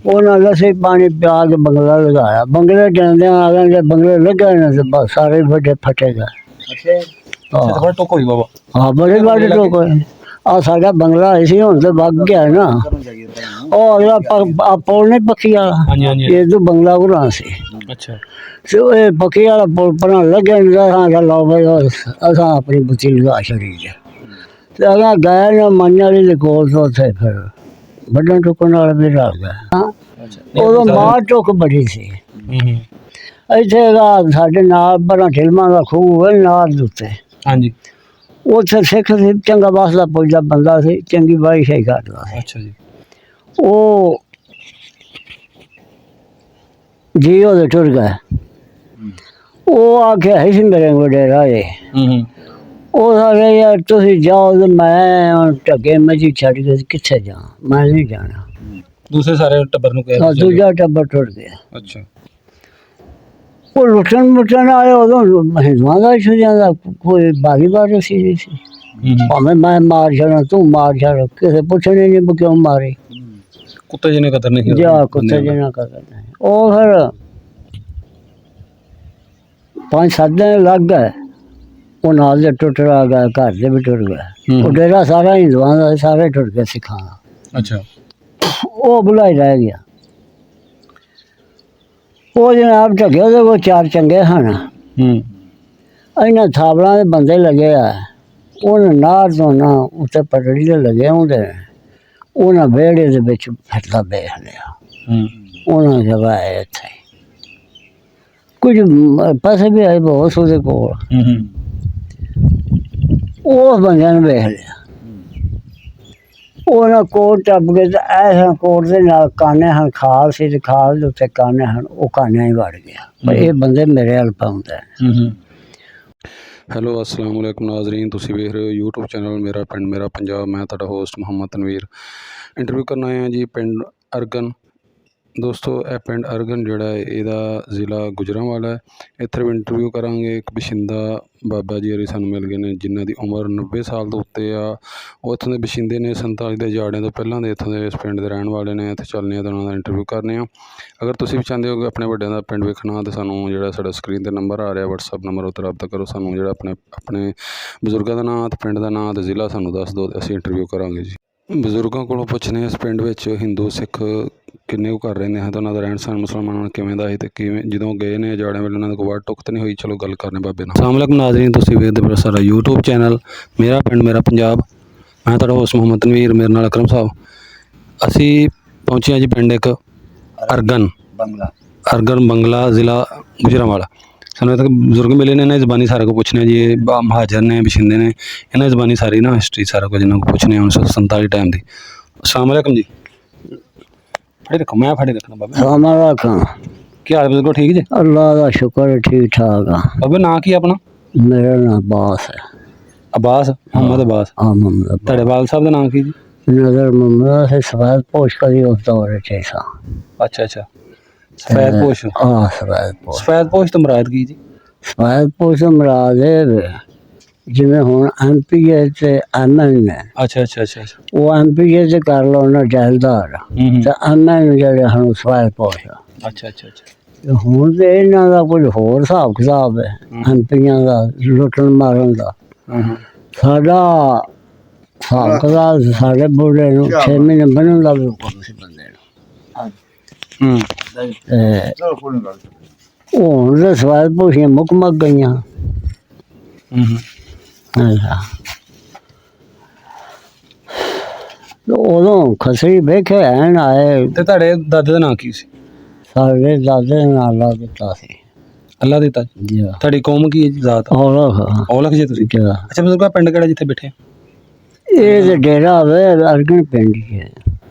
ਉਹਨਾਂ ਲੱਸੀ ਪਾਣੀ ਪਿਆ ਕੇ ਬੰਗਲਾ ਲਗਾਇਆ। ਬੰਗਲੇ ਜਾਂਦੇ ਆ ਗਏ, ਜੇ ਬੰਗਲੇ ਲੱਗੇ ਨਾ ਤੇ ਬਸ ਸਾਰੇ ਵੱਡੇ ਫਟੇ ਗਏ। ਅੱਛਾ ਬੜਾ ਟੋਕ ਹੋਈ ਬਾਬਾ। ਹਾਂ ਬੜੇ ਬੜੇ ਟੋਕ ਹੋਏ। ਆ ਸਾਡਾ ਬੰਗਲਾ ਸੀ, ਹੁਣ ਤੇ ਵਗ ਗਿਆ ਨਾ। ਉਹ ਅਗਲਾ ਪੁਲ ਨਹੀਂ ਪੱਕੀ ਵਾਲਾ, ਇਹ ਤੋਂ ਬੰਗਲਾ ਉਰਾ ਸੀ। ਅੱਛਾ ਤੇ ਇਹ ਪੱਕੀ ਵਾਲਾ ਪੁਲ ਪਰਾਂ ਲੱਗੇ ਨਾ, ਲਓ ਬਈ ਅਸਾਂ ਆਪਣੀ ਬੁੱਤੀ ਲਗਾ ਛੜੀ ਹੈ। ਤੇ ਅਗਲਾ ਗਏ ਨਾ ਮੰਨ ਵਾਲੀ ਦੇ ਕੋਲ ਤੋਂ ਉੱਥੇ ਫਿਰ ਵੱਡਣ ਟੁੱਕਣ ਵਾਲਾ ਵੀ ਰਲ ਗਿਆ। ਉਦੋਂ ਮਾਰ ਟੁੱਕ ਬੜੀ ਸੀ। ਇੱਥੇ ਸਾਡੇ ਨਾਲ ਬੜਾ ਢਿਲਮਾਂ ਦਾ ਖੂਹ ਹੈ ਨਾਲ ਦੇ ਉੱਤੇ। ਹਾਂਜੀ ਉੱਥੇ ਸਿੱਖ ਸੀ, ਚੰਗਾ ਵਸਦਾ ਪੁੱਜਦਾ ਬੰਦਾ ਸੀ, ਚੰਗੀ ਬਾਈ ਸ਼ਾਹੀ ਕਰਦਾ ਸੀ। ਅੱਛਾ ਜੀ। ਉਹ ਜੀ ਉਹਦੇ ਟੁਰ ਗਏ। ਉਹ ਆਖਿਆ ਸੀ ਮੇਰੇ ਵਡੇਰਾ ਇਹ ਉਹ ਸਾਰੇ ਯਾਰ ਤੁਸੀਂ ਜਾਓ ਤੇ ਮੈਂ ਢੱਗੇ ਮਜੀ ਛੱਡ ਕੇ ਕਿੱਥੇ ਜਾ, ਮੈਂ ਨਹੀਂ ਜਾਣਾ। ਦੂਸਰੇ ਸਾਰੇ ਟੱਬਰ ਨੂੰ ਕਿਹਾ? ਦੂਜਾ ਟੱਬਰ ਟੁੱਟ ਗਿਆ। ਅੱਛਾ ਉਹ ਲੁੱਟਣ ਆਏ ਉਦੋਂ ਹਿੰਦੂਆਂ ਦਾ ਛੁੱਟਿਆਂ ਦਾ ਕੋਈ ਬਾਗੀ ਬਾਰ ਸੀ। ਭਾਵੇਂ ਮੈਂ ਮਾਰ ਛੱਡਾਂ, ਤੂੰ ਮਾਰ ਛੱਡ, ਕਿਸੇ ਪੁੱਛਣੇ ਨਹੀਂ ਕਿਉਂ ਮਾਰੇ। ਕੁੱਤੇ ਜਿਹਨੇ ਕਦਰ ਨਹੀਂ ਜਾ ਕੁੱਤੇ ਜਿਹਨਾਂ ਕਦਰ ਨਹੀਂ। ਉਹ ਫਿਰ 5-7 ਦਿਨ ਲੱਗ ਗਏ। ਉਹ ਨਾਲ ਦੇ ਟੁੱਟ ਆ ਗਿਆ, ਘਰ ਦੇ ਵੀ ਟੁੱਟ ਗਏ। ਉਹ ਡੇਰਾ ਸਾਰਾ ਹਿੰਦੂਆਂ ਦਾ ਸਾਰੇ ਟੁੱਟ ਗਏ ਸਿੱਖਾਂ ਦਾ। ਅੱਛਾ ਉਹ ਬੁਲਾਈ ਰਹਿ ਗਿਆ। ਉਹ ਜਨਾਬ ਢੱਗੇ ਉਹਦੇ ਕੋਲ 4 ਚੰਗੇ ਹਨ। ਇਹਨਾਂ ਥਾਬਲਾਂ ਦੇ ਬੰਦੇ ਲੱਗੇ ਆ। ਉਹਨਾਂ ਨਾਰ ਤੋਂ ਨਾ ਉੱਤੇ ਪਟੜੀ ਦੇ ਲੱਗੇ ਹੁੰਦੇ। ਉਹਨਾਂ ਵਿਹੜੇ ਦੇ ਵਿੱਚ ਫਿਰਦਾ ਵੇਖ ਲਿਆ। ਉਹਨਾਂ ਜਗ੍ਹਾ ਹੈ ਇੱਥੇ ਕੁਝ ਪੈਸੇ ਵੀ ਆਏ ਬਹੁਤ ਉਹਦੇ ਕੋਲ। ਉਹ ਬੰਦਿਆਂ ਨੂੰ ਵੇਖ ਲਿਆ। ਉਹਨਾਂ ਕੋਟ ਟੱਪ ਕੇ ਤੇ ਐਸਾ ਕੋਟ ਦੇ ਨਾਲ ਕਾਨੇ ਹਨ, ਖਾਲ ਸੀ ਤੇ ਖਾਲ ਦੇ ਉੱਤੇ ਕਾਨੇ ਹਨ। ਉਹ ਕਾਨਿਆਂ ਹੀ ਵੜ ਗਿਆ। ਇਹ ਬੰਦੇ ਮੇਰੇ ਹਲ ਪਾਉਂਦਾ। ਹੈਲੋ ਅਸਲਾਮ ਵਾਲੇਕੁਮ ਨਾਜ਼ਰੀਨ, ਤੁਸੀਂ ਵੇਖ ਰਹੇ ਹੋ YouTube ਚੈਨਲ ਮੇਰਾ ਪਿੰਡ ਮੇਰਾ ਪੰਜਾਬ। ਮੈਂ ਤੁਹਾਡਾ ਹੋਸਟ ਮੁਹੰਮਦ ਤਨਵੀਰ। ਇੰਟਰਵਿਊ ਕਰਨ ਆਏ ਹਾਂ ਜੀ ਪਿੰਡ ਅਰਗਨ। ਦੋਸਤੋ ਇਹ ਪਿੰਡ ਅਰਗਨ ਜਿਹੜਾ ਹੈ ਇਹਦਾ ਜ਼ਿਲ੍ਹਾ ਗੁਜਰਾਂਵਾਲਾ ਹੈ। ਇੱਥੇ ਵੀ ਇੰਟਰਵਿਊ ਕਰਾਂਗੇ। ਇੱਕ ਬਸ਼ਿੰਦਾ ਬਾਬਾ ਜੀ ਹੋਰੀ ਸਾਨੂੰ ਮਿਲ ਗਏ ਨੇ ਜਿਨ੍ਹਾਂ ਦੀ ਉਮਰ 90 ਸਾਲ ਤੋਂ ਉੱਤੇ ਆ। ਉਹ ਇੱਥੋਂ ਦੇ ਬਸ਼ਿੰਦੇ ਨੇ, 47 ਦੇ ਜਾੜਿਆਂ ਤੋਂ ਪਹਿਲਾਂ ਦੇ ਇੱਥੋਂ ਦੇ ਇਸ ਪਿੰਡ ਦੇ ਰਹਿਣ ਵਾਲੇ ਨੇ। ਇੱਥੇ ਚੱਲਦੇ ਹਾਂ ਤਾਂ ਉਹਨਾਂ ਦਾ ਇੰਟਰਵਿਊ ਕਰਨੇ ਆ। ਅਗਰ ਤੁਸੀਂ ਵੀ ਚਾਹੁੰਦੇ ਹੋ ਕਿ ਆਪਣੇ ਵੱਡਿਆਂ ਦਾ ਪਿੰਡ ਵੇਖਣਾ ਤਾਂ ਸਾਨੂੰ ਜਿਹੜਾ ਸਾਡਾ ਸਕਰੀਨ 'ਤੇ ਨੰਬਰ ਆ ਰਿਹਾ WhatsApp ਨੰਬਰ ਉੱਤੇ ਰਾਬਤਾ ਕਰੋ। ਸਾਨੂੰ ਜਿਹੜਾ ਆਪਣੇ ਬਜ਼ੁਰਗਾਂ ਦਾ ਨਾਂ ਅਤੇ ਪਿੰਡ ਦਾ ਨਾਂ ਅਤੇ ਜ਼ਿਲ੍ਹਾ ਸਾਨੂੰ ਦੱਸ ਦਿਓ, ਅਸੀਂ ਇੰਟਰਵਿਊ ਕਰਾਂਗੇ ਜੀ। ਬਜ਼ੁਰਗਾਂ ਕੋਲੋਂ ਪੁੱਛਣੇ ਇਸ ਪਿੰਡ ਵਿੱਚ ਹਿੰਦੂ ਸਿੱਖ ਕਿੰਨੇ ਕੁ ਘਰ ਰਹਿੰਦੇ ਹਨ ਅਤੇ ਉਹਨਾਂ ਦਾ ਰਹਿਣ ਸਹਿਣ ਮੁਸਲਮਾਨਾਂ ਨਾਲ ਕਿਵੇਂ ਦਾ ਸੀ ਅਤੇ ਕਿਵੇਂ ਜਦੋਂ ਗਏ ਨੇ ਜਾੜਿਆਂ ਵੇਲੇ ਉਹਨਾਂ ਦੇ ਕੋਈ ਵਾਰ ਟੁੱਕ ਤਾਂ ਨਹੀਂ ਹੋਈ। ਚਲੋ ਗੱਲ ਕਰਨੇ ਬਾਬੇ ਨਾਲ। ਅਸਲਾਮ ਵਾਲੇਕੁਮ ਨਾਜ਼ਰੀਨ, ਤੁਸੀਂ ਵੇਖਦੇ ਪਏ ਸਾਡਾ YouTube ਚੈਨਲ ਮੇਰਾ ਪਿੰਡ ਮੇਰਾ ਪੰਜਾਬ। ਮੈਂ ਤੁਹਾਡਾ ਹੋਸਟ ਮੁਹੰਮਦ ਤਨਵੀਰ, ਮੇਰੇ ਨਾਲ ਅਕਰਮ ਸਾਹਿਬ। ਅਸੀਂ ਪਹੁੰਚੇ ਹਾਂ ਜੀ ਪਿੰਡ ਇੱਕ ਅਰਗਨ ਬੰਗਲਾ ਜ਼ਿਲ੍ਹਾ ਗੁਜਰਾਂਵਾਲਾ। ਸਾਨੂੰ ਇੱਥੇ ਬਜ਼ੁਰਗ ਮਿਲੇ ਨੇ, ਇਹਨਾਂ ਦੀ ਜ਼ਬਾਨੀ ਸਾਰਾ ਕੁਝ ਪੁੱਛਣੇ ਜੀ। ਇਹ ਮਹਾਜਰ ਨੇ, ਬਸ਼ਿੰਦੇ ਨੇ, ਇਹਨਾਂ ਦੀ ਜ਼ਬਾਨੀ ਸਾਰੀ ਨਾ ਹਿਸਟਰੀ ਸਾਰਾ ਕੁਝ ਇਹਨਾਂ ਕੋਲ ਪੁੱਛਣੇ 1947 ਟਾਈਮ ਦੀ। ਅਸਲਾਮ ਵਾਲੇਕੁਮ ਜੀ। ਫੜੇ ਰੱਖੋ, ਮੈਂ ਫੜੇ ਰੱਖਣਾ ਬਾਬੇ। ਕੀ ਹਾਲ ਬਜ਼ੁਰਗੋ, ਠੀਕ ਜੀ? ਅੱਲਾ ਦਾ ਸ਼ੁਕਰ, ਠੀਕ ਠਾਕ ਆ। ਬਾਬੇ ਨਾਂ ਕੀ ਆਪਣਾ? ਮੇਰਾ ਨਾਮ ਅਬਾਸ ਹੈ। ਅਬਾਸ, ਮੁਹੰਮਦ ਅਬਾਸ। ਤੁਹਾਡੇ ਵਾਲ ਸਾਹਿਬ ਦਾ ਨਾਂ ਕੀ ਜੀ? ਨਜ਼ਰ ਮੁਹੰਮਦ ਹੈ। ਸਫੈਦ ਪੋਸ਼ ਕਦੀ ਉਸ ਦੌਰ ਚ ਸਾ। ਅੱਛਾ ਸਫੈਦ ਪੋਸ਼। ਸਫੈਦ ਪੋਸ਼ ਤੋਂ ਮੁਰਾਦ ਕੀ ਜੀ? ਸਫੈਦ ਪੋਸ਼ ਤੋਂ ਮੁਰਾਦ ਇਹ ਜਿਵੇਂ ਹੁਣ MP ਤੇ MN ਨੇ। ਅੱਛਾ ਉਹ MP ਤੇ ਕਰ ਲਓ ਨਾ ਜੈਲਦਾਰ ਤੇ MN ਜਿਹੜੇ ਹਨ ਸਫੈਦ ਪੋਸ਼। ਅੱਛਾ ਹੁਣ ਤੇ ਇਹਨਾਂ ਦਾ ਕੁਝ ਹੋਰ ਹਿਸਾਬ ਕਿਤਾਬ ਹੈ। MPਆਂ ਦਾ ਲੁੱਟਣ ਮਾਰਨ ਦਾ। ਸਾਡਾ ਹਿਸਾਬ ਕਿਤਾਬ ਸਾਡੇ ਬੁੜੇ ਨੂੰ 6 ਮਹੀਨੇ ਬਣਨ ਦਾ ਵੀ ਹੁਕਮ ਸੀ ਬੰਦੇ ਨੂੰ। ਉਹ ਹੁਣ ਤਾਂ ਸਫੈਦ ਪੋਸ਼ੀਆਂ ਮੁੱਕ ਗਈਆਂ। ਉਦੋਂ ਖਸਰੀ ਵੇਖੇ ਐਨ ਆਏ। ਤੇ ਤੁਹਾਡੇ ਦਾਦੇ ਦਾ ਨਾਂ ਕੀ ਸੀ? ਸਾਡੇ ਦਾਦੇ ਨੇ ਅੱਲਾ ਦਿੱਤਾ ਸੀ। ਅੱਲਾ ਦਿੱਤਾ ਜੀ। ਤੁਹਾਡੀ ਕੌਮ ਕੀ ਹੈ ਜੀ? ਜ਼ਾਤ ਔਲਖ ਜੀ ਤੁਸੀਂ? ਅੱਛਾ ਬਜ਼ੁਰਗਾ, ਪਿੰਡ ਕਿਹੜਾ ਜਿੱਥੇ ਬੈਠੇ? ਇਹ ਤੇ ਡੇਰਾ ਹੋਵੇ ਅਰਗਨ ਪਿੰਡ ਹੀ ਹੈ।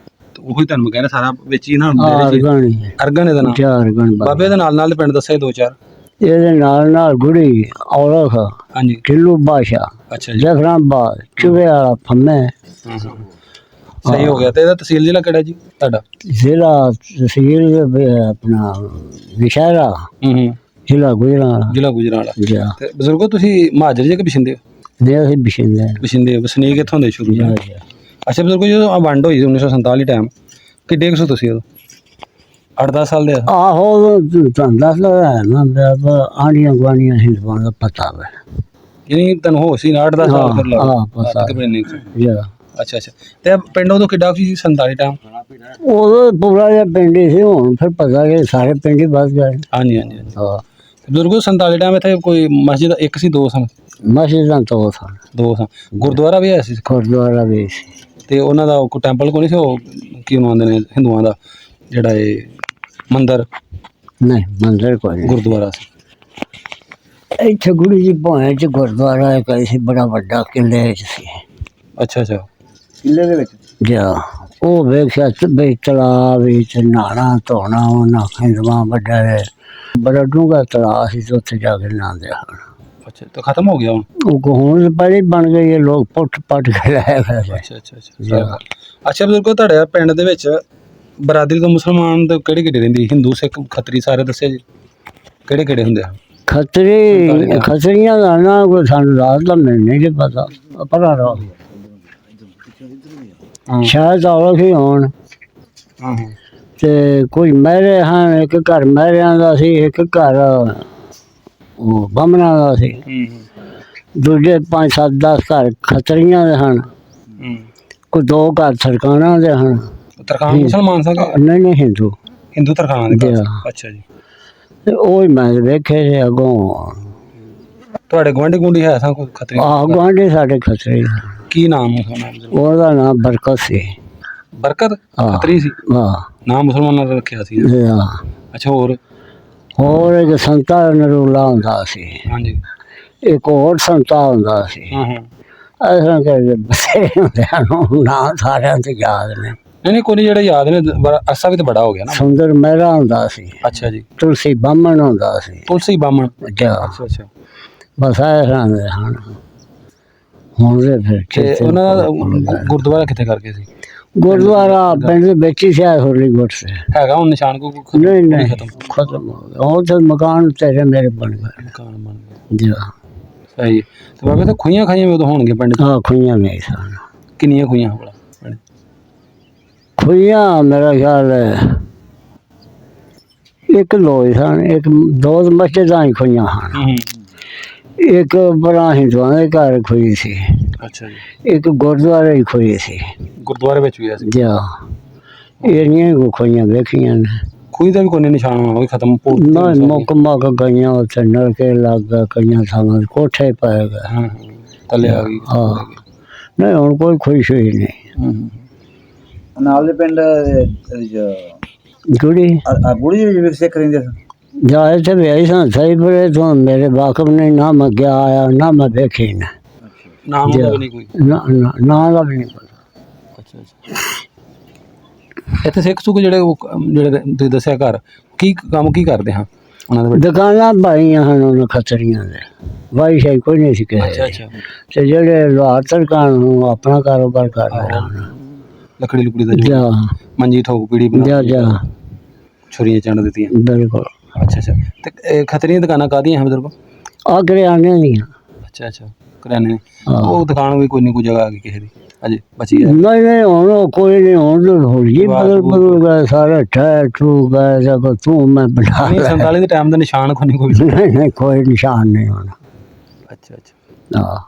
ਉਹੀ ਤੁਹਾਨੂੰ ਕਹਿ ਰਿਹਾ ਸਾਰਾ ਵਿੱਚ ਹੀ ਨਾ ਅਰਗਨ ਇਹਦਾ ਨਾਮ। ਅਰਗਨ ਬਾਬੇ ਦੇ ਨਾਲ ਪਿੰਡ ਦੱਸੇ 2-4। ਇਹਦੇ ਨਾਲ ਗੁੜੀ ਔਲਖ, ਹਾਂਜੀ, ਢਿੱਲੂ ਬਾਸ਼ਾ, ਅੱਛਾ ਜੀ, ਜਫਰਾਬਾਦ, ਚੁਵੇ ਵਾਲਾ ਫੰਮੇ। ਸਹੀ ਹੋ ਗਿਆ। ਤੇ ਇਹਦਾ ਤਹਿਸੀਲ ਜ਼ਿਲ੍ਹਾ ਕਿਹੜਾ ਜੀ ਤੁਹਾਡਾ? ਜ਼ਿਲ੍ਹਾ ਤਹਿਸੀਲ ਆਪਣਾ ਵਿਸ਼ਾਰਾ, ਜ਼ਿਲ੍ਹਾ ਗੁਜਰਾਂਵਾਲਾ। ਤੇ ਬਜ਼ੁਰਗੋ ਤੁਸੀਂ ਮਹਾਜਰ ਜੇ ਕਿ ਬਸ਼ਿੰਦੇ ਹੋ? ਅਸੀਂ ਬਸ਼ਿੰਦੇ। ਵਸਨੀਕ ਇੱਥੋਂ ਦੇ ਸ਼ੁਰੂ। ਅੱਛਾ ਬਜ਼ੁਰਗੋ, ਜਦੋਂ ਵੰਡ ਹੋਈ 1947 ਟਾਈਮ, ਕਿੱਡੇ ਕੁ ਸੋ ਤੁਸੀਂ ਉਦੋਂ? 8-10 ਸਾਲ ਦੇ ਆ? ਆਹੋ ਤੁਹਾਨੂੰ ਦੱਸਦਾ ਹੈ ਨਾ ਆਂਢੀਆਂ ਗੁਆਂਢੀਆਂ ਹਿੰਦੂਆਂ ਦਾ ਪਤਾ ਵਾ। ਯਾਨੀ ਤੈਨੂੰ ਹੋਸ਼ ਸੀ 8-10 ਸਾਲ ਫਿਰ ਲੱਗ ਹਾਂ ਪਤਾ ਜਿਹੜਾ ਅੱਛਾ ਅੱਛਾ। ਤੇ ਪਿੰਡ ਉਦੋਂ ਕਿੱਡਾ ਸੀ 47 ਟਾਈਮ? ਉਦੋਂ ਪੂਰਾ ਜਿਹਾ ਪਿੰਡ ਹੀ ਸੀ, ਹੁਣ ਫਿਰ ਪਤਾ ਕਿ ਸਾਰੇ ਪਿੰਡ ਹੀ ਵੱਸ ਗਏ। ਹਾਂਜੀ ਹਾਂਜੀ। ਹਾਂ ਬਜ਼ੁਰਗੋ 47 ਟਾਈਮ ਇੱਥੇ ਕੋਈ ਮਸਜਿਦ ਇੱਕ ਸੀ, ਦੋ ਸਨ? ਮਸਜਿਦਾਂ ਦੋ ਸਨ। ਦੋ ਸਨ। ਗੁਰਦੁਆਰਾ ਵੀ ਹੈ ਸੀ? ਗੁਰਦੁਆਰਾ ਵੀ ਸੀ। ਤੇ ਉਹਨਾਂ ਦਾ ਕੋਈ ਟੈਂਪਲ ਕੋਈ ਨਹੀਂ ਸੀ, ਉਹ ਕੀ ਮੰਨਦੇ ਨੇ ਹਿੰਦੂਆਂ ਦਾ ਜਿਹੜਾ ਇਹ ਮੰਦਿਰ? ਨਹੀਂ ਮੰਦਿਰ ਕੋਈ ਨਹੀਂ, ਗੁਰਦੁਆਰਾ ਸੀ ਇੱਥੇ ਗੁਰੂ ਜੀ ਭਾਵੇਂ ਚ ਗੁਰਦੁਆਰਾ ਇੱਕ ਸੀ ਬੜਾ ਵੱਡਾ, ਕਿਲੇ ਚ ਸੀ। ਅੱਛਾ ਅੱਛਾ। ਕਿਲੇ ਦੇ ਵਿੱਚ? ਜਾ ਉਹ ਵੇਖਿਆ ਬਈ ਤਲਾਅ ਵਿੱਚ ਨਹਾਉਣਾ ਧੋਣਾ ਉਹਨਾਂ ਹਿੰਦੂਆਂ ਵੱਡਾ ਬੜਾ ਡੂੰਘਾ ਤਲਾਅ ਸੀ, ਤੇ ਉੱਥੇ ਜਾ ਕੇ ਨਹਾਉਂਦੇ ਹਨ। ਅੱਛਾ ਤੇ ਖਤਮ ਹੋ ਗਿਆ ਹੁਣ? ਉਹ ਹੁਣ ਪਹਿਲੇ ਬਣ ਗਈ ਹੈ, ਲੋਕ ਪੁੱਟ ਪੱਟ ਕੇ ਲੈ ਗਏ। ਅੱਛਾ ਅੱਛਾ ਅੱਛਾ। ਅੱਛਾ ਬਜ਼ੁਰਗੋ ਤੁਹਾਡੇ ਪਿੰਡ ਦੇ ਵਿੱਚ ਬਰਾਦਰੀ ਤੋਂ ਮੁਸਲਮਾਨ ਤੇ ਕਿਹੜੇ ਕਿਹੜੇ ਰਹਿੰਦੀ? ਹਿੰਦੂ ਸਿੱਖ ਖੱਤਰੀ ਸਾਰੇ ਦੱਸਿਆ ਜੀ, ਕਿਹੜੇ ਕਿਹੜੇ ਹੁੰਦੇ ਆ? ਖੱਤਰੀਆਂ ਦਾ ਨਾ ਕੋਈ ਸਾਨੂੰ ਰਾਤ ਦਾ ਮੈਨੂੰ ਨਹੀਂ ਪਤਾ, ਪਤਾ ਰਹਾ ਸ਼ਾਇਦ ਔਲਖ ਹੀ ਹੋਣ। ਤੇ ਕੋਈ ਮਹਿਰੇ ਹਨ, ਇੱਕ ਘਰ ਮਹਿਰਿਆਂ ਦਾ ਸੀ, ਇੱਕ ਘਰ ਉਹ ਬਾਹਮਣਾਂ ਦਾ ਸੀ, ਦੂਜੇ 5-7-10 ਘਰ ਖੱਤਰੀਆਂ ਦੇ ਹਨ, ਕੋਈ 2 ਘਰ ਤਰਖਾਣਾਂ ਦੇ ਹਨ। ਤਰਖਾਣ ਮੁਸਲਮਾਨ ਸਨ? ਨਹੀਂ ਨਹੀਂ ਹਿੰਦੂ। ਹਿੰਦੂ ਤਰਖਾਣਾਂ ਦੇ? ਅੱਛਾ ਜੀ। ਤੇ ਉਹ ਹੀ ਮੈਂ ਵੇਖੇ ਸੀ ਅੱਗੋਂ। ਤੁਹਾਡੇ ਗੁਆਂਢੀ ਗੁਆਂਢੀ ਹੈ ਸਾਂ ਕੋਈ ਖੱਤਰੀ? ਆਹ ਗੁਆਂਢੀ ਸਾਡੇ ਖੱਤਰੀ। ਕੀ ਨਾਮ ਉਹਦਾ ਨਾਮ ਬਰਕਤ ਸੀ। ਬਰਕਤ ਖੱਤਰੀ ਸੀ? ਹਾਂ। ਨਾਮ ਮੁਸਲਮਾਨਾਂ ਦਾ ਰੱਖਿਆ ਸੀ? ਅੱਛਾ। ਹੋਰ ਇੱਕ ਸੰਤਾ ਨਰੂਲਾ ਹੁੰਦਾ ਸੀ। ਹਾਂਜੀ। ਇੱਕ ਹੋਰ ਸੰਤਾ ਹੁੰਦਾ ਸੀ। ਇਸ ਤਰ੍ਹਾਂ ਕਰਕੇ ਬਥੇਰੇ ਹੁੰਦਿਆਂ ਨੂੰ ਨਾਂ ਸਾਰਿਆਂ ਤੇ ਯਾਦ ਨੇ। ਨਹੀਂ ਕੋਈ ਜਿਹੜੇ ਯਾਦ ਨੇ, ਅਰਸਾ ਵੀ ਤਾਂ ਬੜਾ ਹੋ ਗਿਆ ਨਾ। ਸੁੰਦਰ ਮਹਿਰਾ ਹੁੰਦਾ ਸੀ। ਅੱਛਾ ਜੀ। ਤੁਲਸੀ ਬਾਹਮਣ ਹੁੰਦਾ ਸੀ। ਤੁਲਸੀ ਬਾਹਮਣ? ਅੱਛਾ ਅੱਛਾ। ਬਸ ਇਸ ਤਰ੍ਹਾਂ ਦੇ ਹਨ ਹੁਣ ਦੇ। ਫਿਰ ਉਹਨਾਂ ਦਾ ਗੁਰਦੁਆਰਾ ਕਿੱਥੇ ਕਰਕੇ ਸੀ? ਗੁਰਦੁਆਰਾ ਪਿੰਡ ਦੇ ਵਿੱਚ ਹੀ ਸੀ, ਹੋਲੀ ਗੁੱਟ ਸੇ ਹੈਗਾ ਹੁਣ ਨਿਸ਼ਾਨ ਕੋਈ? ਨਹੀਂ ਨਹੀਂ ਖਤਮ ਹੋ ਗਿਆ। ਉਹ ਤਾਂ ਮਕਾਨ ਤੇਰੇ ਮੇਰੇ ਬਣ ਗਏ। ਮਕਾਨ ਬਣ ਗਏ। ਜੀ ਸਹੀ। ਤੇ ਬਾਬੇ ਤਾਂ ਖੂਹੀਆਂ ਖਾਈਆਂ ਵੀ ਉਦੋਂ ਹੋਣਗੀਆਂ ਪਿੰਡ 'ਚ? ਹਾਂ ਖੂਹੀਆਂ ਵੀ ਸਨ। ਕਿੰਨੀਆਂ ਖੂਹੀਆਂ ਭਲਾ ਪਿੰਡ? ਖੂਹੀਆਂ ਮੇਰਾ ਖਿਆਲ ਹੈ ਇੱਕ ਲੋਈ ਸਨ, ਇੱਕ 2 ਮਸਜਿਦਾਂ ਹੀ ਖੂਹੀਆਂ ਹਨ। ਇੱਕ ਬੜਾ ਹਿੰਦੂਆਂ ਦੇ ਘਰ ਖੂਹੀ ਸੀ। ਅੱਛਾ ਜੀ। ਇੱਕ ਗੁਰਦੁਆਰੇ ਹੀ ਖੂਹੀ ਸੀ। ਗੁਰਦੁਆਰੇ ਵਿੱਚ ਵੀ ਸੀ? ਜੀ ਇਹਨੀਆਂ ਖੂਹੀਆਂ ਵੇਖੀਆਂ ਨੇ। ਖੂਹੀ ਦਾ ਵੀ ਕੋਈ ਨਿਸ਼ਾਨ ਹੋਣਾ? ਖਤਮ ਨਾ ਮੁੱਕ ਮੱਕ ਗਈਆਂ, ਉੱਥੇ ਨਲਕੇ ਲੱਗ ਗਏ, ਕਈਆਂ ਥਾਵਾਂ ਕੋਠੇ ਪੈ ਗਏ, ਥੱਲੇ ਆ ਗਈ। ਹਾਂ ਨਹੀਂ ਹੁਣ ਕੋਈ ਖੁਸ਼ ਹੋਈ ਨਹੀਂ। ਨਾਲ ਦੇ ਪਿੰਡ ਗੁੜੀ ਵੀ ਸਿੱਖ ਰਹਿੰਦੇ ਸਨ? ਜਾ ਇੱਥੇ ਵੀ ਆਈ ਸਾਂ ਸਹੀ ਬੜੇ ਤੋਂ ਮੇਰੇ ਵਾਕਫ ਨੇ ਨਾ ਮੈਂ ਗਿਆ ਆਇਆ ਨਾ ਮੈਂ ਵੇਖੀ ਨਾ। ਨਾਮ ਦਾ ਵੀ ਨਹੀਂ ਕੋਈ? ਨਾਂ ਦਾ ਵੀ ਨਹੀਂ ਪਤਾ। ਅੱਛਾ ਅੱਛਾ। ਇੱਥੇ ਸਿੱਖ ਸੁੱਖ ਜਿਹੜੇ ਤੁਸੀਂ ਦੱਸਿਆ ਘਰ ਕੀ ਕੰਮ ਕੀ ਕਰਦੇ ਹਾਂ ਉਹਨਾਂ ਦੇ? ਦੁਕਾਨਾਂ ਪਾਈਆਂ ਹਨ ਉਹਨਾਂ ਖੱਤਰੀਆਂ ਦੇ, ਵਾਈ ਸ਼ਾਈ ਕੋਈ ਨਹੀਂ ਸੀ ਕਿਸੇ। ਅੱਛਾ ਅੱਛਾ। ਤੇ ਜਿਹੜੇ ਲੋਹਾਰ ਤਰਕਾਣ ਨੂੰ ਆਪਣਾ ਕਾਰੋਬਾਰ ਕਰ ਰਹੇ ਹਨ। ਲੱਕੜੀ ਲੁਕੜੀ ਦਾ ਮੰਜੀ ਠੋਕ ਪੀੜੀ ਜਾ ਛੁਰੀਆਂ ਚੰਡ ਦਿੱਤੀਆਂ? ਬਿਲਕੁਲ। ਅੱਛਾ ਅੱਛਾ। ਤੇ ਖੱਤਰੀਆਂ ਦੁਕਾਨਾਂ ਕਾਹਦੀਆਂ ਹੈ ਬਜ਼ੁਰਗ? ਆ ਕਰਿਆਨੇ ਦੀਆਂ। ਅੱਛਾ ਅੱਛਾ ਕਰਿਆਨੇ। ਉਹ ਦੁਕਾਨ ਵੀ ਕੋਈ ਨਹੀਂ ਕੋਈ ਜਗ੍ਹਾ ਆ ਗਈ ਕਿਸੇ ਦੀ ਅਜੇ ਬਚੀ ਹੈ? ਨਹੀਂ ਨਹੀਂ ਹੁਣ ਕੋਈ ਨਹੀਂ, ਹੁਣ ਹੋ ਗਈ ਬਦਲ ਗਏ ਸਾਰੇ ਠਹਿਰ ਠੂ ਗਏ। ਜਬ ਤੂੰ ਮੈਂ ਬਣਾ 47 ਦੇ ਟਾਈਮ ਦਾ ਨਿਸ਼ਾਨ ਕੋਈ ਨਹੀਂ? ਨਹੀਂ ਨਹੀਂ ਕੋਈ ਨਿਸ਼ਾਨ ਨਹੀਂ ਹੋਣਾ। ਅੱਛਾ ਅੱਛਾ। ਹਾਂ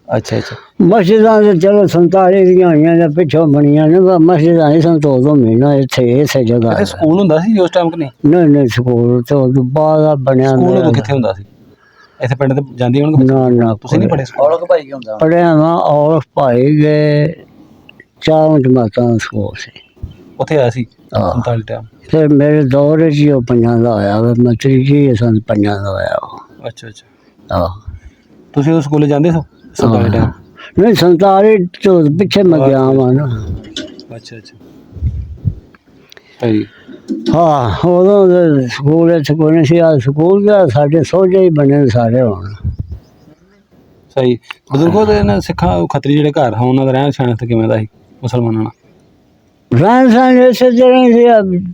ਅੱਛਾ ਅੱਛਾ। ਮਸਜਿਦਾਂ ਤੇ ਚਲੋ 47 ਦੀਆਂ ਹੋਈਆਂ ਜਾਂ ਪਿੱਛੋਂ ਬਣੀਆਂ ਨੇ, ਮਸਜਿਦਾਂ ਹੀ ਸਨ 2 ਮਹੀਨਾ ਇਸੇ ਜਗ੍ਹਾ। ਸਕੂਲ ਹੁੰਦਾ ਸੀ ਉਸ ਟਾਈਮ ਕਿ ਨਹੀਂ? ਨਹੀਂ ਨਹੀਂ ਸਕੂਲ ਤੇ ਉਦੋਂ ਬਾਅਦ ਬਣਿਆ। ਸਕੂਲ ਕਿੱਥੇ ਹੁੰਦਾ ਸੀ? ਇੱਥੇ ਪਿੰਡ ਤੇ ਜਾਂਦੀ ਹੋਣਗੇ? ਨਾ ਨਾ ਤੁਸੀਂ ਨਹੀਂ ਪੜ੍ਹੇ? ਔਲਖ ਭਾਈ ਕੀ ਹੁੰਦਾ? ਪੜ੍ਹਿਆ ਵਾ ਔਲਖ ਭਾਈ ਗਏ 4 ਜਮਾਤਾਂ ਦਾ ਸਕੂਲ ਸੀ ਉੱਥੇ ਆਇਆ ਸੀ 47 ਟਾਈਮ? ਫਿਰ ਮੇਰੇ ਦੌਰ 'ਚ ਉਹ 5 ਦਾ ਹੋਇਆ, ਮੈਂ 3 ਸਨ 5 ਦਾ ਹੋਇਆ। ਅੱਛਾ ਅੱਛਾ। ਤੁਸੀਂ ਉਸ ਸਕੂਲੇ ਜਾਂਦੇ ਸੋ? ਨਹੀਂ 47 ਤੋਂ ਪਿੱਛੇ ਮੈਂ ਗਿਆ ਵਾ ਨਾ। ਅੱਛਾ ਅੱਛਾ। ਸਹੀ। ਹਾਂ ਉਦੋਂ ਦੇ ਸਕੂਲ ਇੱਥੇ ਕੋਈ ਨਹੀਂ ਸੀ। ਸਕੂਲ ਦਾ ਸਾਡੇ ਸੋਝੇ ਹੀ ਬਣੇ ਸਾਰੇ ਹੁਣ। ਸਹੀ। ਬਜ਼ੁਰਗੋ ਦੇ ਨਾ ਸਿੱਖਾਂ ਖੱਤਰੀ ਜਿਹੜੇ ਘਰ ਹਨ ਉਹਨਾਂ ਦਾ ਰਹਿਣ ਸਹਿਣ ਤੇ ਕਿਵੇਂ ਦਾ ਸੀ ਮੁਸਲਮਾਨਾਂ ਨਾਲ? ਰਹਿਣ ਸਹਿਣ ਇਸੇ ਤਰ੍ਹਾਂ ਸੀ।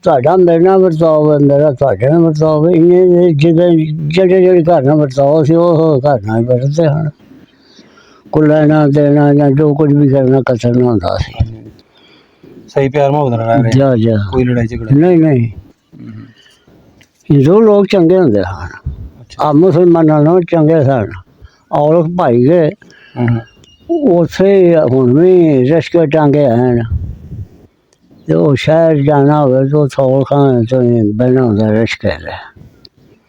ਤੁਹਾਡਾ ਮੇਰੇ ਨਾਲ ਵਰਤਾਓ ਹੈ, ਮੇਰਾ ਤੁਹਾਡੇ ਨਾਲ ਵਰਤਾਓ ਹੈ। ਇੰਨੇ ਜਿਹੜੇ ਘਰ ਨਾਲ ਵਰਤਾਓ ਸੀ ਉਹ ਘਰ ਨਾਲ ਹੀ ਵਰਤਦੇ ਹਨ। ਕੋਈ ਲੈਣਾ ਦੇਣਾ ਜਾਂ ਜੋ ਕੁਝ ਵੀ ਕਰਨਾ ਕਤਲ ਨਾ ਹੁੰਦਾ ਸੀ। ਸਹੀ ਪਿਆਰ ਮੁਹੱਬਤ ਨਾਲ ਰਹਿ ਰਹੇ ਜਾ ਜਾ ਕੋਈ ਲੜਾਈ ਝਗੜਾ ਨਹੀਂ ਨਹੀਂ ਹਿੰਦੂ ਲੋਕ ਚੰਗੇ ਹੁੰਦੇ ਹਨ ਆ ਮੁਸਲਮਾਨਾਂ ਨਾਲੋਂ ਚੰਗੇ ਸਨ ਔਲਖ ਭਾਈ ਗਏ ਉੱਥੇ ਹੁਣ ਵੀ ਰਿਸ਼ਕੇ ਟਾਂਗੇ ਹਨ ਤੇ ਉਹ ਸ਼ਹਿਰ ਜਾਣਾ ਹੋਵੇ ਤਾਂ ਸੌਲਖਾਂ ਤੋਂ ਬਹਿਣਾ ਹੁੰਦਾ ਰਿਸ਼ਕੇ ਤੇ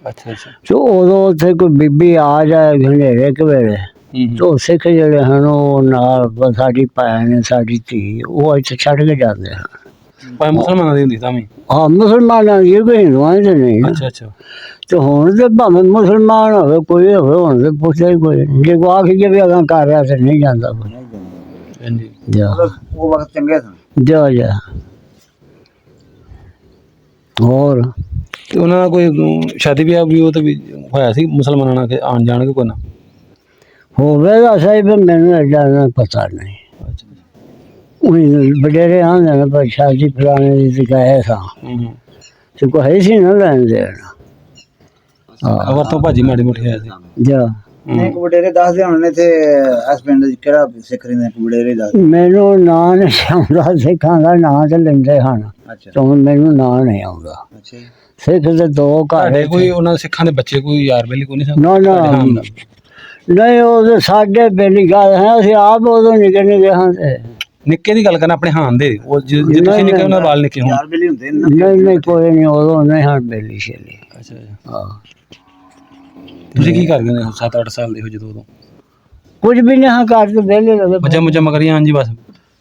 ਅੱਛਾ ਅੱਛਾ ਤੇ ਉਦੋਂ ਉੱਥੇ ਕੋਈ ਬੀਬੀ ਆ ਜਾਏ ਹਨੇਰੇ ਕੁ ਵੇਲੇ ਤੇ ਉਹ ਸਿੱਖ ਜਿਹੜੇ ਹਨ ਉਹ ਨਾਲ ਸਾਡੀ ਭੈਣ ਸਾਡੀ ਧੀ ਉਹ ਇੱਥੇ ਛੱਡ ਕੇ ਜਾਂਦੇ ਹਨ ਭਾਵੇਂ ਮੁਸਲਮਾਨਾਂ ਦੀ ਹੁੰਦੀ ਤਾਂ ਵੀ ਹਾਂ ਮੁਸਲਮਾਨਾਂ ਦੀ ਕੋਈ ਹਿੰਦੂਆਂ ਦੀ ਨਹੀਂ ਅੱਛਾ ਅੱਛਾ ਤੇ ਹੁਣ ਤੇ ਭਾਵੇਂ ਮੁਸਲਮਾਨ ਹੋਵੇ ਕੋਈ ਹੋਵੇ ਹੁਣ ਤੇ ਪੁੱਛਦਾ ਹੀ ਕੋਈ ਨਹੀਂ। ਜੇ ਕੋ ਆਖ ਕੇ ਵੀ ਅਗਾਂ ਕਰ ਰਿਹਾ ਤੇ ਨਹੀਂ ਜਾਂਦਾ ਕੋਈ ਹਾਂਜੀ ਜਾ ਉਹ ਵਕਤ ਚੰਗੇ ਸਨ। ਜਾ ਜਾ ਹੋਰ ਤੇ ਉਹਨਾਂ ਦਾ ਕੋਈ ਸ਼ਾਦੀ ਵਿਆਹ ਵੀ ਉਹ ਤਾਂ ਵੀ ਹੋਇਆ ਸੀ ਮੁਸਲਮਾਨਾਂ ਨਾਲ ਕਿ ਆਣ ਜਾਣ ਕੇ ਕੋਈ ਨਾ ਹੋਵੇਗਾ ਸਹੀ ਪਰ ਮੈਨੂੰ ਐਡਾ ਪਤਾ ਨਹੀਂ ਉਹੀ ਵਡੇਰੇ ਆਉਂਦੇ ਨੇ ਪਰ ਸ਼ਾਦੀ ਫਲਾਣੇ ਦੀ ਤੇ ਕਹੇ ਸਾਂ ਤੇ ਕੋਈ ਹੈ ਸੀ ਨਾ ਲੈਣ ਦੇਣ ਅਗਰ ਤੋਂ ਭਾਜੀ ਮਾੜੀ ਮੋਟੀ ਆਇਆ ਸੀ ਜਾ ਇੱਕ ਵਡੇਰੇ ਦੱਸਦੇ ਹੁਣ ਨੇ ਤੇ ਇਸ ਪਿੰਡ ਚ ਕਿਹੜਾ ਸਿੱਖ ਰਹਿੰਦੇ ਵਡੇਰੇ ਦੱਸ। ਮੈਨੂੰ ਨਾਂ ਨਹੀਂ ਆਉਂਦਾ ਸਿੱਖਾਂ ਦਾ ਨਾਂ ਤੇ ਲੈਂਦੇ ਹਨ ਅੱਛਾ ਤੇ ਹੁਣ ਮੈਨੂੰ ਨਾਂ ਨਹੀਂ ਆਉਂਦਾ ਅੱਛਾ ਜੀ। ਸਿੱਖ ਦੇ ਦੋ ਘਰ ਤੁਹਾਡੇ ਕੋਈ ਉਹਨਾਂ ਦੇ ਸਿੱਖਾਂ ਦੇ ਬੱਚੇ ਕੋਈ ਯਾਰ ਬੇਲੀ ਕੋਈ ਨਹੀਂ ਨਾ ਨਾ ਨਹੀਂ ਉਹ ਤੇ ਸਾਡੇ ਬੇਲੀ ਗੱਲ ਹੈ ਅਸੀਂ ਆਪ ਉਦੋਂ ਨਿੱਕੇ ਨਿੱਕੇ ਹਾਂ ਤੇ ਨਿੱਕੇ ਦੀ ਗੱਲ ਕਰਨਾ ਆਪਣੇ ਹਾਨ ਦੇ ਉਹ ਜੇ ਤੁਸੀਂ ਨਿੱਕੇ ਉਹਨਾਂ ਦੇ ਵਾਲ ਨਿੱਕੇ ਹੋਣ ਯਾਰ ਬੇਲੀ ਹੁੰਦੇ ਨੇ ਨਹੀਂ ਨਹੀਂ ਕੋਈ ਨਹੀਂ ਉਦੋਂ ਨਹੀਂ ਹਾਂ ਬੇਲੀ ਸ਼ੇਲੀ ਅੱਛਾ ਹਾਂ ਤੁਸੀਂ ਕੀ ਕਰਦੇ ਨੇ 7-8 ਸਾਲ ਦੇ ਹੋ ਜਦੋਂ ਉਦੋਂ ਕੁਝ ਵੀ ਨਹੀਂ ਹਾਂ ਘਰ ਤੋਂ ਵਿਹਲੇ ਲੱਗੇ ਮੱਝਾਂ ਮੁੱਝਾਂ ਮਗਰੀਆਂ ਹਾਂਜੀ ਬਸ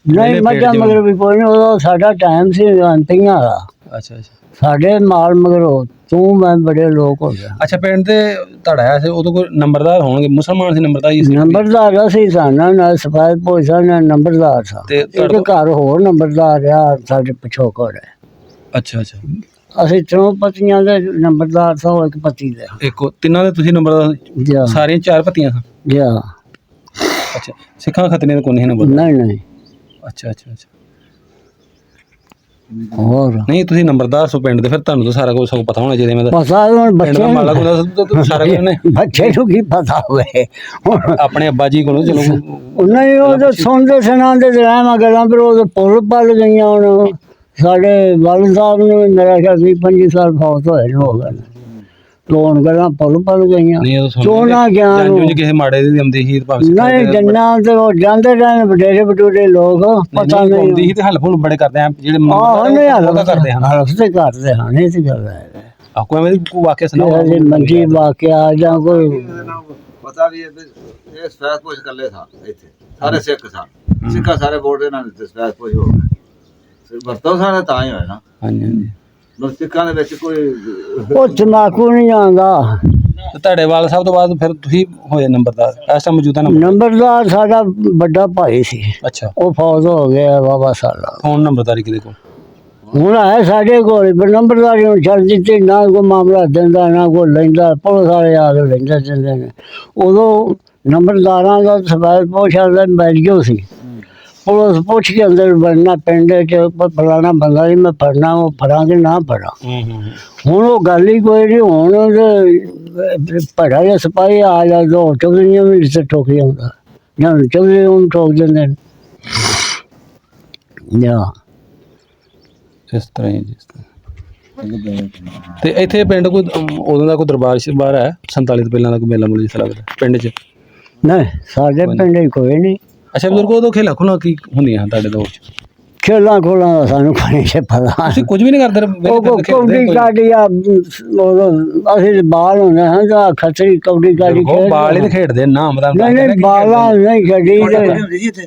ਨਹੀਂ ਮੱਝਾਂ ਮਗਰ ਵੀ ਕੋਈ ਨਹੀਂ ਉਦੋਂ ਸਾਡਾ ਟਾਈਮ ਸੀ ਅੰਤੀਆਂ ਦਾ ਅੱਛਾ ਅੱਛਾ ਸਾਡੇ ਮਾਲ ਮਗਰੋਂ ਤੂੰ ਮੈਂ ਬੜੇ ਲੋਕ ਹੋ ਗਏ ਅੱਛਾ ਪਿੰਡ ਤੇ ਤੁਹਾਡਾ ਆਇਆ ਸੀ ਉਦੋਂ ਕੋਈ ਨੰਬਰਦਾਰ ਹੋਣਗੇ ਮੁਸਲਮਾਨ ਸੀ ਨੰਬਰਦਾਰ ਹੀ ਸੀ ਨੰਬਰਦਾਰ ਅਸੀਂ ਸਾਨਾ ਨਾਲ ਸਫਾਇਤ ਪੋਸਾ ਨਾਲ ਨੰਬਰਦਾਰ ਸਾਂ ਤੇ ਇੱਕ ਘਰ ਹੋਰ ਨੰਬਰਦਾਰ ਆ ਸਾਡੇ ਪਿਛੋਕੜ ਹੈ ਅੱਛਾ ਅੱਛਾ ਅਸੀਂ ਤਿੰਨੋਂ ਪਤੀਆਂ ਦੇ ਨੰਬਰਦਾਰ ਸਾਂ ਇੱਕ ਪਤੀ ਦੇ ਇੱਕ ਤਿੰਨਾਂ ਦੇ ਤੁਸੀਂ ਨੰਬਰਦਾਰ ਜਾ ਸਾਰੀਆਂ 4 ਪੱਤੀਆਂ ਸਨ ਜਾ ਅੱਛਾ ਸਿੱਖਾਂ ਖਤਨੇ ਦਾ ਕੋਈ ਨਹੀਂ ਨੰਬਰ ਨਹੀਂ ਨਹੀਂ ਅੱਛਾ ਅੱਛਾ ਅੱਛਾ ਹੋਰ ਨਹੀਂ ਤੁਸੀਂ ਨੰਬਰਦਾਰ ਸੋ ਪਿੰਡ ਦੇ ਫਿਰ ਤੁਹਾਨੂੰ ਤਾਂ ਸਾਰਾ ਕੁਝ ਸਭ ਪਤਾ ਹੋਣਾ ਚਾਹੀਦਾ ਮੈਂ ਤਾਂ ਪਤਾ ਹੁਣ ਪਿੰਡ ਦਾ ਮਾਲਕ ਬੱਚੇ ਹੁੰਦਾ ਤਾਂ ਸਾਰਾ ਕੁਝ ਨੇ ਬੱਚੇ ਨੂੰ ਕੀ ਪਤਾ ਹੋਵੇ ਹੁਣ ਆਪਣੇ ਅੱਬਾ ਜੀ ਕੋਲੋਂ ਚਲੋ ਨਹੀਂ ਉਹ ਤਾਂ ਸੁਣਦੇ ਸੁਣਾਉਂਦੇ ਤੇ ਰਹਿਮਾ ਗੱਲਾਂ ਪਰ ਉਹ ਪੁੱਲ ਪੱਲ ਗਈਆਂ ਹੁਣ ਸਾਡੇ ਵਾਲ ਸਾਹਿਬ ਨੂੰ ਮੇਰਾ ਖਿਆਲ 20-25 ਸਾਲ ਫੌਤ ਹੋਏ ਨੇ ਹੋ ਗਏ ਲੋਨ ਗੱਲਾਂ ਪੁੱਲ ਪੱਲ ਗਈਆਂ ਨਹੀਂ ਉਹ ਚੋਣਾ ਗਿਆਨ ਜੋ ਕਿਸੇ ਮਾੜੇ ਦੀ ਆਉਂਦੀ ਸੀ ਭਾਵੇਂ ਨਹੀਂ ਜੰਨਾ ਤੇ ਉਹ ਜਾਂਦੇ ਰਹਿਣ ਬਡੇਰੇ ਬਟੂਰੇ ਲੋਕ ਪਤਾ ਆਉਂਦੀ ਨਹੀਂ ਸੀ ਤੇ ਹੱਲ ਫੁੱਲ ਬੜੇ ਕਰਦੇ ਆ ਜਿਹੜੇ ਆਹ ਨਹੀਂ ਉਹਦਾ ਕਰਦੇ ਹਨ ਹਲਫ ਤੇ ਕਰਦੇ ਹਨ ਇਹ ਤੇ ਗੱਲ ਹੈ ਆ ਕੋਈ ਐਵੇਂ ਕੋਈ ਵਾਕਿਆ ਸੁਣਾਓ ਜੇ ਮੰਜੀ ਵਾਕਿਆ ਜਾਂ ਕੋਈ ਪਤਾ ਵੀ ਇਹ ਸਫੈਦ ਪੋਸ਼ ਕੱਲੇ ਥਾ ਇੱਥੇ ਸਾਰੇ ਸਿੱਖ ਸਨ ਸਿੱਖਾਂ ਸਾਰੇ ਬੋਰਡ ਨਾਲ ਸਫੈਦ ਪੋਸ਼ ਹੋ ਗਏ ਸਿਰ ਵਰਤੋਂ ਸਾਰੇ ਤਾਂ ਹੀ ਹੋਇਆ ਨਾ ਹਾਂਜੀ ਹਾਂਜੀ ਬਸ ਸਿੱਖਾਂ ਦੇ ਵਿੱਚ ਕੋਈ ਉਹ ਤਮਾਕੂ ਨਹੀਂ ਆਉਂਦਾ ਤੇ ਤੁਹਾਡੇ ਵਾਲ ਸਾਹਿਬ ਤੋਂ ਬਾਅਦ ਫਿਰ ਤੁਸੀਂ ਹੋਏ ਨੰਬਰਦਾਰ ਇਸ ਟਾਈਮ ਮੌਜੂਦਾ ਨੰਬਰਦਾਰ ਸਾਡਾ ਵੱਡਾ ਭਾਈ ਸੀ ਅੱਛਾ ਉਹ ਫੌਜ ਹੋ ਗਿਆ ਬਾਬਾ ਸਾਲਾ ਫੋਨ ਨੰਬਰਦਾਰੀ ਕਿਹਦੇ ਕੋਲ ਹੁਣ ਹੈ ਸਾਡੇ ਕੋਲ ਪਰ ਨੰਬਰਦਾਰੀ ਨੂੰ ਛੱਡ ਦਿੱਤੀ ਨਾ ਕੋਈ ਮਾਮਲਾ ਦਿੰਦਾ ਨਾ ਕੋਈ ਲੈਂਦਾ ਪੁਲਿਸ ਵਾਲੇ ਆ ਕੇ ਲੈਂਦਾ ਦਿੰਦੇ ਨੇ ਉਦੋਂ ਨੰਬਰਦਾਰਾਂ ਦਾ ਸਫਾਇਤ ਪੋਸ਼ਾ ਦਾ ਮੈਡੀਓ ਸੀ ਪੁਲਿਸ ਪੁੱਛ ਕੇ ਅੰਦਰ ਵੜਨਾ ਪਿੰਡ 'ਚ ਫਲਾਣਾ ਬੰਦਾ ਸੀ ਮੈਂ ਫੜਨਾ ਉਹ ਫੜਾਂਗੇ ਨਾ ਫੜਾ ਹੁਣ ਉਹ ਗੱਲ ਹੀ ਕੋਈ ਨਹੀਂ ਹੁਣ ਪੜਾ ਜਾਂ ਸਿਪਾਹੀ ਆ ਜਾ ਦੋ ਚੌਧਰੀਆਂ ਵੀ ਇੱਥੇ ਠੋਕ ਜਾਂਦਾ ਜਾਂ ਚੌਧਰੀ ਨੂੰ ਠੋਕ ਦਿੰਦੇ ਨੇ ਜਾ ਇਸ ਤਰ੍ਹਾਂ ਹੀ ਜਿਸ ਤਰ੍ਹਾਂ ਤੇ ਇੱਥੇ ਪਿੰਡ ਕੋਈ ਉਦੋਂ ਦਾ ਕੋਈ ਦਰਬਾਰ ਸ਼ਰਬਾਰ ਹੈ 47 ਤੋਂ ਪਹਿਲਾਂ ਦਾ ਕੋਈ ਮੇਲਾ ਮੁਲਾ ਜਿਸ ਲੱਗਦਾ ਪਿੰਡ 'ਚ ਨਹੀਂ ਸਾਡੇ ਪਿੰਡ ਹੀ ਕੋਈ ਨਹੀਂ ਅੱਛਾ ਬਜ਼ੁਰਗ ਉਦੋਂ ਖੇਲਾਂ ਖੁਲਾਂ ਕੀ ਹੁੰਦੀਆਂ ਤੁਹਾਡੇ ਦੌਰ 'ਚ ਖੇਲਾਂ ਖੋਲਾਂ ਦਾ ਸਾਨੂੰ ਕੋਈ ਨਹੀਂ ਪਤਾ ਤੁਸੀਂ ਕੁਝ ਵੀ ਨਹੀਂ ਕਰਦੇ ਉਹ ਕੌਡੀ ਕਾਡੀ ਆ ਅਸੀਂ ਬਾਲ ਹੁੰਦੇ ਹਾਂ ਜਾਂ ਖੱਤਰੀ ਕੌਡੀ ਕਾਡੀ ਬਾਲ ਹੀ ਖੇਡਦੇ ਨਾਮ ਦਾ ਨਹੀਂ ਬਾਲਾਂ ਨਹੀਂ ਖੇਡੀ ਹੁੰਦੀ ਸੀ ਇੱਥੇ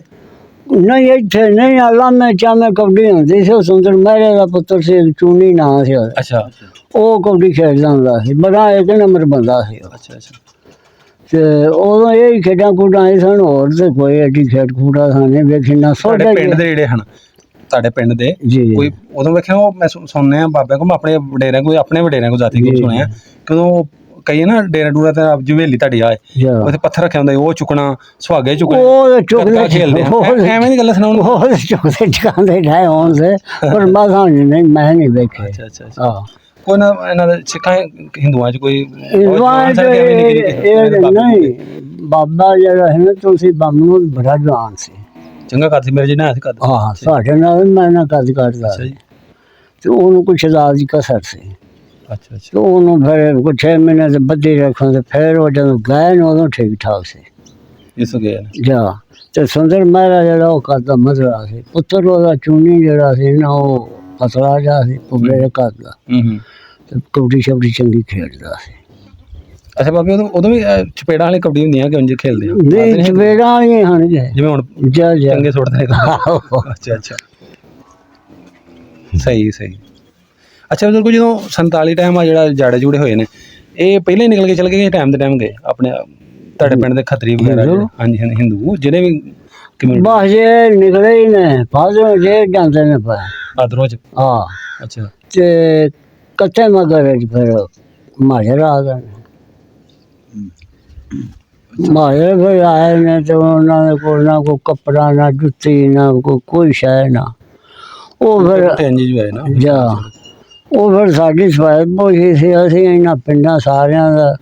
ਨਹੀਂ ਇੱਥੇ ਨਹੀਂ ਅੱਲਾ ਮੈਂ ਚਾਹੇ ਕਬੱਡੀ ਹੁੰਦੀ ਸੀ ਸੁੰਦਰ ਮਹਿਰੇ ਦਾ ਪੁੱਤਰ ਸੀ ਚੂਨੀ ਨਾਂ ਸੀ ਉਹਦਾ ਅੱਛਾ ਉਹ ਕਬੱਡੀ ਖੇਡਦਾ ਹੁੰਦਾ ਸੀ ਬੜਾ ਇੱਕ ਨੰਬਰ ਬੰਦਾ ਸੀ ਉਹ। ਅੱਛਾ ਅੱਛਾ ਤੇ ਉਦੋਂ ਇਹ ਖੇਡਾਂ ਖੂਡਾਂ ਇਹ ਸਨ ਹੋਰ ਤੇ ਕੋਈ ਐਡੀ ਖੇਡ ਖੂਡਾ ਸਾਨੇ ਵੇਖਣਾ ਤੁਹਾਡੇ ਸੋਡਾ ਪਿੰਡ ਦੇ ਜਿਹੜੇ ਹਨ ਤੁਹਾਡੇ ਪਿੰਡ ਦੇ ਜੀ ਕੋਈ ਉਦੋਂ ਵੇਖਿਆ ਉਹ ਮੈਂ ਸੁਣਨੇ ਆ ਬਾਬਿਆਂ ਕੋਲ ਆਪਣੇ ਵਡੇਰਿਆਂ ਕੋਈ ਆਪਣੇ ਵਡੇਰਿਆਂ ਕੋਲ ਜਾਤੀ ਕੋਲ ਸੁਣਿਆ ਕਦੋਂ ਕਈ ਨਾ ਡੇਰਾ ਡੂਰਾ ਤੇ ਜਵੇਲੀ ਤੁਹਾਡੀ ਆਏ ਉੱਥੇ ਪੱਥਰ ਰੱਖਿਆ ਹੁੰਦਾ ਉਹ ਚੁੱਕਣਾ ਸੁਹਾਗੇ ਚੁੱਕਣੇ ਉਹ ਚੁੱਕਦੇ ਖੇਲਦੇ ਐਵੇਂ ਦੀ ਗੱਲਾਂ ਸੁਣਾਉਣ ਉਹ ਚੁੱਕਦੇ ਟਿਕਾਉਂਦੇ ਠਾਏ ਹੋਣ ਸੇ ਪਰ ਮਾਸਾਂ ਨਹੀਂ ਮੈਂ ਨਹੀਂ ਵੇਖੇ ਅੱਛਾ ਅੱਛਾ ਹਾਂ ਕੋਈ ਨਾ ਇਹਨਾਂ ਦੇ ਸਿੱਖਾਂ ਹਿੰਦੂਆਂ 'ਚ ਕੋਈ ਹਿੰਦੂਆਂ ਚ ਇਹ ਨਹੀਂ ਬਾਬਾ ਜਿਹੜਾ ਹੈ ਨਾ ਤੁਸੀਂ ਬਾਬਾ ਨੂੰ ਬੜਾ ਜਵਾਨ ਸੀ ਚੰਗਾ ਕਰ ਸੀ ਮੇਰੇ ਜਿਹਾ ਸੀ ਕਰ ਹਾਂ ਸਾਡੇ ਨਾਲ ਵੀ ਮੈਂ ਨਾ ਕੱਦ ਕੱਟਦਾ ਅੱਛਾ ਜੀ ਤੇ ਉਹਨੂੰ ਕੁਛ ਦਾਲ ਦੀ ਕਸਰ ਸੀ ਅੱਛਾ ਅੱਛਾ ਤੇ ਉਹਨੂੰ ਫਿਰ ਕੁਛ 6 ਮਹੀਨੇ ਤੇ ਬੱਧੀ ਰੱਖਣ ਤੇ ਫਿਰ ਉਹ ਜਦੋਂ ਗਏ ਨੇ ਉਦੋਂ ਠੀਕ ਠਾਕ ਸੀ ਇਸ ਗਿਆ ਨੇ ਜਾ ਤੇ ਸੁੰਦਰ ਮਹਿਰਾ ਜਿਹੜਾ ਉਹ ਕਰਦਾ ਮਜ਼ਰਾ ਸੀ ਪੁੱਤਰ ਉਹਦਾ ਚੂਨੀ ਜਿਹੜਾ ਸੀ ਨਾ ਉਹ ਪਤਲਾ ਜਿਹਾ ਸੀ ਪੁੱਗਲੇ ਦੇ ਘਰ ਦਾ ਤੇ ਕਬੱਡੀ ਸ਼ਬਡੀ ਚੰਗੀ ਖੇਡਦਾ ਸੀ ਅੱਛਾ ਬਾਬੇ ਉਦੋਂ ਵੀ ਚਪੇੜਾਂ ਵਾਲੀ ਕਬੱਡੀ ਹੁੰਦੀਆਂ ਕਿ ਉਂਝ ਖੇਲਦੇ ਆ ਨਹੀਂ ਚਪੇੜਾਂ ਵਾਲੀਆਂ ਹੋਣਗੇ ਜਿਵੇਂ ਹੁਣ ਜਾ ਜਾ ਚੰਗੇ ਸੁੱਟਦੇ ਨੇ ਅੱਛਾ ਅੱਛਾ ਸਹੀ ਸਹੀ ਅੱਛਾ ਬਿਲਕੁਲ ਜਦੋਂ 47 ਟਾਈਮ ਆ ਜਿਹੜਾ ਜਾੜੇ ਜੂੜੇ ਹੋਏ ਨੇ ਇਹ ਪਹਿਲਾਂ ਹੀ ਨਿਕਲ ਕੇ ਚਲੇ ਗਏ ਟਾਈਮ ਦੇ ਟਾਈਮ ਗਏ ਆਪਣੇ ਤੁਹਾਡੇ ਪਿੰਡ ਦੇ ਖੱਤਰੀ ਵਗੈਰਾ ਜਿਹੜੇ? ਹਾਂਜੀ ਹਾਂਜੀ ਹਿੰਦੂ ਜਿਹੜੇ ਵੀ ਬਸ ਜੇ ਨਿਕਲੇ ਹੀ ਨੇ ਫਾਜ਼ੋ ਜੇ ਜਾਂਦੇ ਨੇ ਪਾ ਭਾਦਰੋਂ ਚ ਹਾਂ ਅੱਛਾ ਤੇ ਕੱਚੇ ਮਗਰ ਫਿਰ ਮਾਜਰ ਆ ਗਏ ਮਾਜਰ ਫਿਰ ਆਏ ਨੇ ਤੇ ਉਹਨਾਂ ਦੇ ਕੋਲ ਨਾ ਕੋਈ ਕੱਪੜਾ ਨਾ ਜੁੱਤੀ ਨਾ ਕੋਈ ਸ਼ੈ ਨਾ ਉਹ ਫਿਰ ਇੰਜ ਜੋ ਹੈ ਨਾ ਜਾ ਉਹ ਫਿਰ ਸਾਡੀ ਸਫਾਇਤ ਪੋਸ਼ੀ ਸੀ ਅਸੀਂ ਇਹਨਾਂ ਪਿੰਡਾਂ ਸਾਰਿਆਂ ਦਾ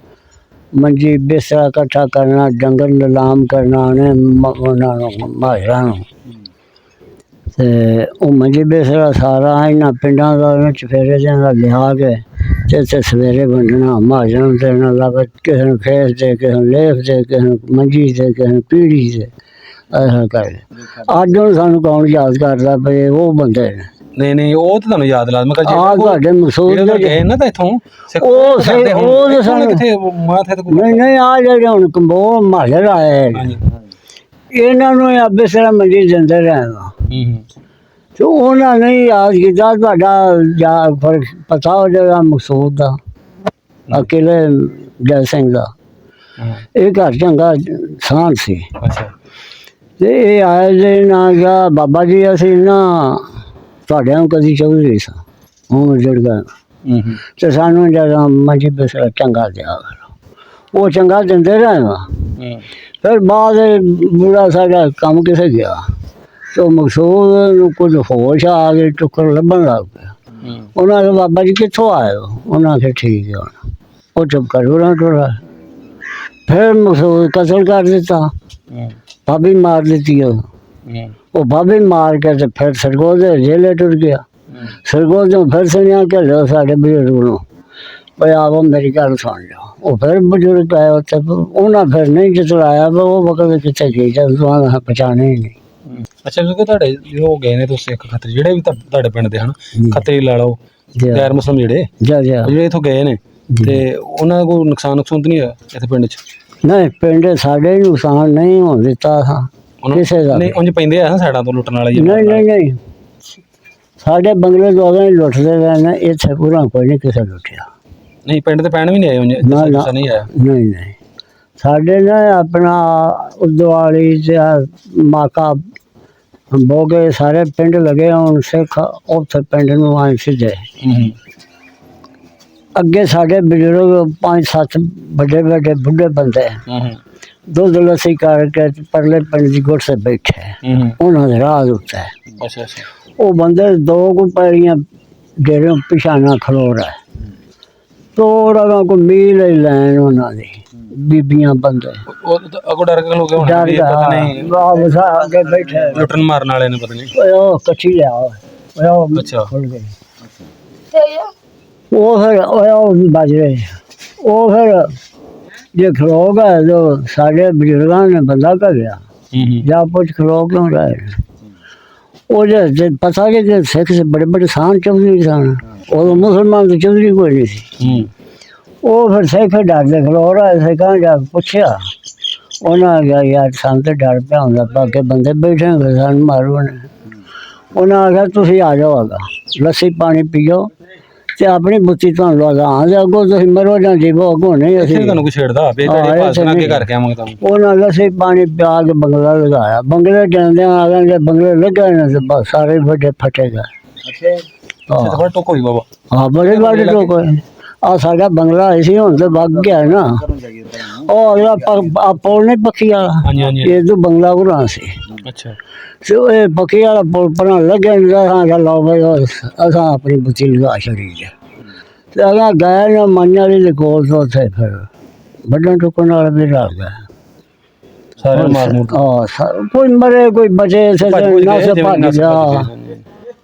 ਮੰਜੀ ਬਿਸਤਰਾ ਇਕੱਠਾ ਕਰਨਾ ਡੰਗਰ ਨਿਲਾਮ ਕਰਨਾ ਉਹਨੇ ਉਹਨਾਂ ਨੂੰ ਮਾਜਰਾਂ ਨੂੰ ਤੇ ਉਹ ਮੰਜੀ ਬਿਸਤਰਾ ਸਾਰਾ ਇਹਨਾਂ ਪਿੰਡਾਂ ਦਾ ਉਹਨਾਂ ਚਫੇਰੇ ਜਿਹਾ ਦਾ ਲਿਆ ਕੇ ਤੇ ਇੱਥੇ ਸਵੇਰੇ ਵੰਡਣਾ ਮਾਜਰਾਂ ਨੂੰ ਦੇਣਾ ਲੱਗ ਕਿਸੇ ਨੂੰ ਖੇਸ ਦੇ ਕਿਸੇ ਨੂੰ ਲੇਖ ਦੇ ਕਿਸੇ ਨੂੰ ਮੰਜੀ ਦੇ ਕਿਸੇ ਨੂੰ ਪੀੜੀ ਦੇ ਐਸਾ ਕਰ ਅੱਜ ਹੁਣ ਸਾਨੂੰ ਕੌਣ ਯਾਦ ਕਰਦਾ ਪਏ ਉਹ ਬੰਦੇ ਨੇ ਨਹੀਂ ਨਹੀਂ ਉਹ ਤਾਂ ਤੁਹਾਨੂੰ ਯਾਦ ਲਾਜ਼ਮ ਕਰ ਆ ਤੁਹਾਡੇ ਮਸੂਦ ਜਿਹੜੇ ਗਏ ਨਾ ਤਾਂ ਇੱਥੋਂ ਉਹ ਸਹੀ ਉਹ ਤਾਂ ਸਾਨੂੰ ਕਿੱਥੇ ਮਾਥੇ ਤੇ ਨਹੀਂ ਨਹੀਂ ਆ ਜਿਹੜੇ ਹੁਣ ਕੰਬੋ ਮਾਜਰ ਆਏ ਹਾਂਜੀ ਇਹਨਾਂ ਨੂੰ ਆਪੇ ਸਿਰ ਮੰਜੀ ਦਿੰਦੇ ਰਹਿਣਾ ਤੇ ਉਹਨਾਂ ਨੇ ਯਾਦ ਕੀਤਾ ਤੁਹਾਡਾ ਪਤਾ ਹੋ ਜਾਏਗਾ ਮਕਸੂਦ ਦਾ ਅਕੇਲੇ ਜੈ ਸਿੰਘ ਦਾ ਇਹ ਘਰ ਚੰਗਾ ਸਾਂਝ ਸੀ ਅੱਛਾ ਤੇ ਇਹ ਆਏ ਜੇ ਨਾ ਗਿਆ ਬਾਬਾ ਜੀ ਅਸੀਂ ਨਾ ਤੁਹਾਡੇ ਨੂੰ ਕਦੀ ਚੌਧਰੀ ਸਾਂ ਹੁਣ ਜੜ ਗਏ ਤੇ ਸਾਨੂੰ ਜਦੋਂ ਮੰਜੀ ਬਿਸਤਰਾ ਚੰਗਾ ਦਿਆ ਉਹ ਚੰਗਾ ਦਿੰਦੇ ਰਹੇ ਫਿਰ ਬਾਅਦ ਬੁੜਾ ਸਾਡਾ ਕੰਮ ਕਿਸੇ ਗਿਆ ਤੇ ਮਕਸੂਦ ਨੂੰ ਕੁਝ ਹੋਸ਼ ਆ ਗਏ ਟੁੱਕਰ ਲੱਭਣ ਲੱਗ ਪਿਆ ਉਹਨਾਂ ਨੇ ਬਾਬਾ ਜੀ ਕਿੱਥੋਂ ਆਏ ਹੋ ਉਹਨਾਂ ਨੇ ਠੀਕ ਹੈ ਹੁਣ ਉਹ ਚੁੱਪ ਕਰ ਉਹਨਾਂ ਟੋੜਾ ਫਿਰ ਮਕਸੂਦ ਕਤਲ ਕਰ ਦਿੱਤਾ ਭਾਬੀ ਮਾਰ ਦਿੱਤੀ ਉਹ ਭਾਬੀ ਮਾਰ ਕੇ ਤੇ ਫਿਰ ਸਰਗੋਦ ਦੇ ਜੇਲੇ ਟੁਰ ਗਿਆ ਸਰਗੋਦ ਤੋਂ ਫਿਰ ਸੁਣਿਆ ਕਿ ਲੋ ਸਾਡੇ ਬਜ਼ੁਰਗ ਨੂੰ ਭਈ ਆਵੋ ਮੇਰੀ ਗੱਲ ਸੁਣ ਲਓ ਉਹ ਫਿਰ ਬਜ਼ੁਰਗ ਆਏ ਉੱਥੇ ਉਹਨਾਂ ਫਿਰ ਨਹੀਂ ਜਿਤਲਾਇਆ ਉਹ ਵਕਤ ਕਿੱਥੇ ਗਈ ਜਦ ਤੁਹਾਨੂੰ ਪਛਾਣੇ ਹੀ ਨਹੀਂ ਅੱਛਾ ਕਿਉਂਕਿ ਤੁਹਾਡੇ ਜੋ ਗਏ ਨੇ ਤੁਸੀਂ ਇੱਕ ਖੱਤਰੀ ਜਿਹੜੇ ਵੀ ਤੁਹਾਡੇ ਪਿੰਡ ਦੇ ਹਨ ਖੱਤਰੀ ਲਾ ਲਓ ਗੈਰ ਮੁਸਲਮ ਜਿਹੜੇ ਇੱਥੋਂ ਗਏ ਨੇ ਤੇ ਉਹਨਾਂ ਦਾ ਕੋਈ ਨੁਕਸਾਨ ਤਾਂ ਨਹੀਂ ਹੋਇਆ ਇੱਥੇ ਪਿੰਡ 'ਚ ਨਹੀਂ ਪਿੰਡ ਸਾਡੇ ਨੁਕਸਾਨ ਨਹੀਂ ਹੋਣ ਦਿੱਤਾ ਕਿਸੇ ਦਾ ਨਹੀਂ ਉਂਝ ਪੈਂਦੇ ਆ ਸਾਈਡਾਂ ਤੋਂ ਲੁੱਟਣ ਵਾਲੇ ਨਹੀਂ ਸਾਡੇ ਬੰਗਲੇ ਤੋਂ ਅਗਲੇ ਲੁੱਟਦੇ ਰਹੇ ਨੇ ਇੱਥੇ ਪੂਰਾ ਕੋਈ ਨਹੀਂ ਕਿਸੇ ਲੁੱਟਿਆ ਨਹੀਂ ਪਿੰਡ ਤੇ ਪੈਣ ਵੀ ਨਹੀਂ ਆਏ ਉਂਝ ਨਹੀਂ ਆਇਆ ਨਹੀਂ ਸਾਡੇ ਨਾ ਆਪਣਾ ਉਦਵਾਲੀ ਤੇ ਮਾਕਾ ਬੋਗੇ ਸਾਰੇ ਪਿੰਡ ਲਗੇ ਹੁਣ ਸਿੱਖ ਉੱਥੇ ਪਿੰਡ ਨੂੰ ਆਏ ਸਿੱਧੇ ਅੱਗੇ ਸਾਡੇ ਬਜ਼ੁਰਗ 5-7 ਵੱਡੇ ਵੱਡੇ ਬੁੱਢੇ ਬੰਦੇ ਦੁੱਧ ਲੱਸੀ ਕਰਕੇ ਪਰਲੇ ਪਿੰਡ ਦੀ ਗੁੱਟ ਤੇ ਬੈਠੇ ਉਹਨਾਂ ਦੇ ਰਾਹ ਉੱਤੇ ਅੱਛਾ ਅੱਛਾ ਉਹ ਬੰਦੇ ਦੋ ਕੁ ਪੈੜੀਆਂ ਜਿਹੜੋਂ ਪਿਛਾਣਾ ਖਲੋ ਰਿਹਾ ਤੋੜਾ ਕੋ ਮੀਲ ਹੀ ਲੈਣ ਉਹਨਾਂ ਦੀ ਬੀਬੀਆਂ ਬੰਦੇ ਅਗੋ ਡਰ ਕੇ ਲੋਕ ਹੁਣ ਪਤਾ ਨਹੀਂ ਅੱਗੇ ਬੈਠੇ ਲੁੱਟਣ ਮਾਰਨ ਵਾਲੇ ਨੇ ਪਤਾ ਨਹੀਂ ਉਹ ਕੱਚੀ ਲਿਆ ਉਹ ਅੱਛਾ ਖੁੱਲ ਗਈ ਉਹ ਫਿਰ ਉਹ ਵੱਜ ਰਹੇ ਉਹ ਫਿਰ ਜੇ ਖਲੋ ਗਏ ਜੋ ਸਾਡੇ ਬਜ਼ੁਰਗਾਂ ਨੇ ਬੰਦਾ ਘੱਲਿਆ ਜਾਂ ਪੁੱਛ ਖਲੋ ਕਿਉਂ ਰਹੇ ਉਹ ਜੇ ਪਤਾ ਕਿ ਸਿੱਖ ਬੜੇ ਬੜੇ ਸਾਨ ਚੌਧਰੀ ਸਨ ਉਦੋਂ ਮੁਸਲਮਾਨ ਦੇ ਚੌਧਰੀ ਕੋਈ ਨਹੀਂ ਸੀ ਉਹ ਫਿਰ ਸਿੱਖ ਡਰਦੇ ਖਲੋ ਰਹੇ ਸਿੱਖਾਂ ਜਾ ਪੁੱਛਿਆ ਉਹਨਾਂ ਕਿਹਾ ਯਾਰ ਸਾਨੂੰ ਤਾਂ ਡਰ ਪਿਆ ਹੁੰਦਾ ਬਾਕੀ ਬੰਦੇ ਬੈਠੇ ਹੋਏ ਸਾਨੂੰ ਮਾਰੂ ਨੇ ਉਹਨਾਂ ਆਖਿਆ ਤੁਸੀਂ ਆ ਜਾਓ ਆਗਾ ਲੱਸੀ ਪਾਣੀ ਪੀਓ ਤੇ ਆਪਣੀ ਬੁੱਤੀ ਤੁਹਾਨੂੰ ਲਗਾ ਹਾਂ ਅੱਗੋਂ ਤੁਸੀਂ ਮਰੋ ਜਾਂ ਜੀਵੋ ਅੱਗੋਂ ਨਹੀਂ ਅਸੀਂ ਤੁਹਾਨੂੰ ਕੁਛ ਛੇੜਦਾ ਅੱਗੇ ਕਰਕੇ ਆਵਾਂਗੇ ਤੁਹਾਨੂੰ ਉਹਨਾਂ ਲੱਸੀ ਪਾਣੀ ਪਿਆ ਕੇ ਬੰਗਲਾ ਲਗਾਇਆ ਬੰਗਲੇ ਜਾਂਦਿਆਂ ਆ ਗਏ ਬੰਗਲੇ ਲੱਗੇ ਨੇ ਤੇ ਬਸ ਸਾਰੇ ਵੱਡੇ ਫਟੇ ਗਏ ਅੱਛਾ ਟੋਕ ਹੋਈ ਬਾਬਾ ਹਾਂ ਬੜੇ ਬੜੇ ਟੋਕ ਹੋਏ ਆ ਸਾਡਾ ਬੰਗਲਾ ਸੀ ਹੁਣ ਤੇ ਵਗ ਗਿਆ ਨਾ ਉਹ ਅਗਲਾ ਪੁਲ ਨਹੀਂ ਪੱਕੀ ਵਾਲਾ ਇਹ ਤੋਂ ਬੰਗਲਾ ਉਰਾਂ ਸੀ ਅੱਛਾ ਤੇ ਇਹ ਪੱਕੀ ਵਾਲਾ ਪੁਲ ਪਰਾਂ ਲੱਗੇ ਨੇ ਲਓ ਬਈ ਅਸਾਂ ਆਪਣੀ ਬੁੱਤੀ ਲਗਾ ਛੜੀ ਤੇ ਅਗਾ ਗਏ ਨਾ ਮੰਨ ਵਾਲੀ ਦੇ ਕੋਲ ਤੋਂ ਉੱਥੇ ਫਿਰ ਵੱਡਾ ਟੁਕਣ ਵਾਲਾ ਵੀ ਰਲ ਗਿਆ ਸਾਰੇ ਮਾਰ ਮੂਰ ਕੋਈ ਮਰੇ ਕੋਈ ਬਚੇ ਨਾ ਸੇ ਭੱਜ ਗਿਆ।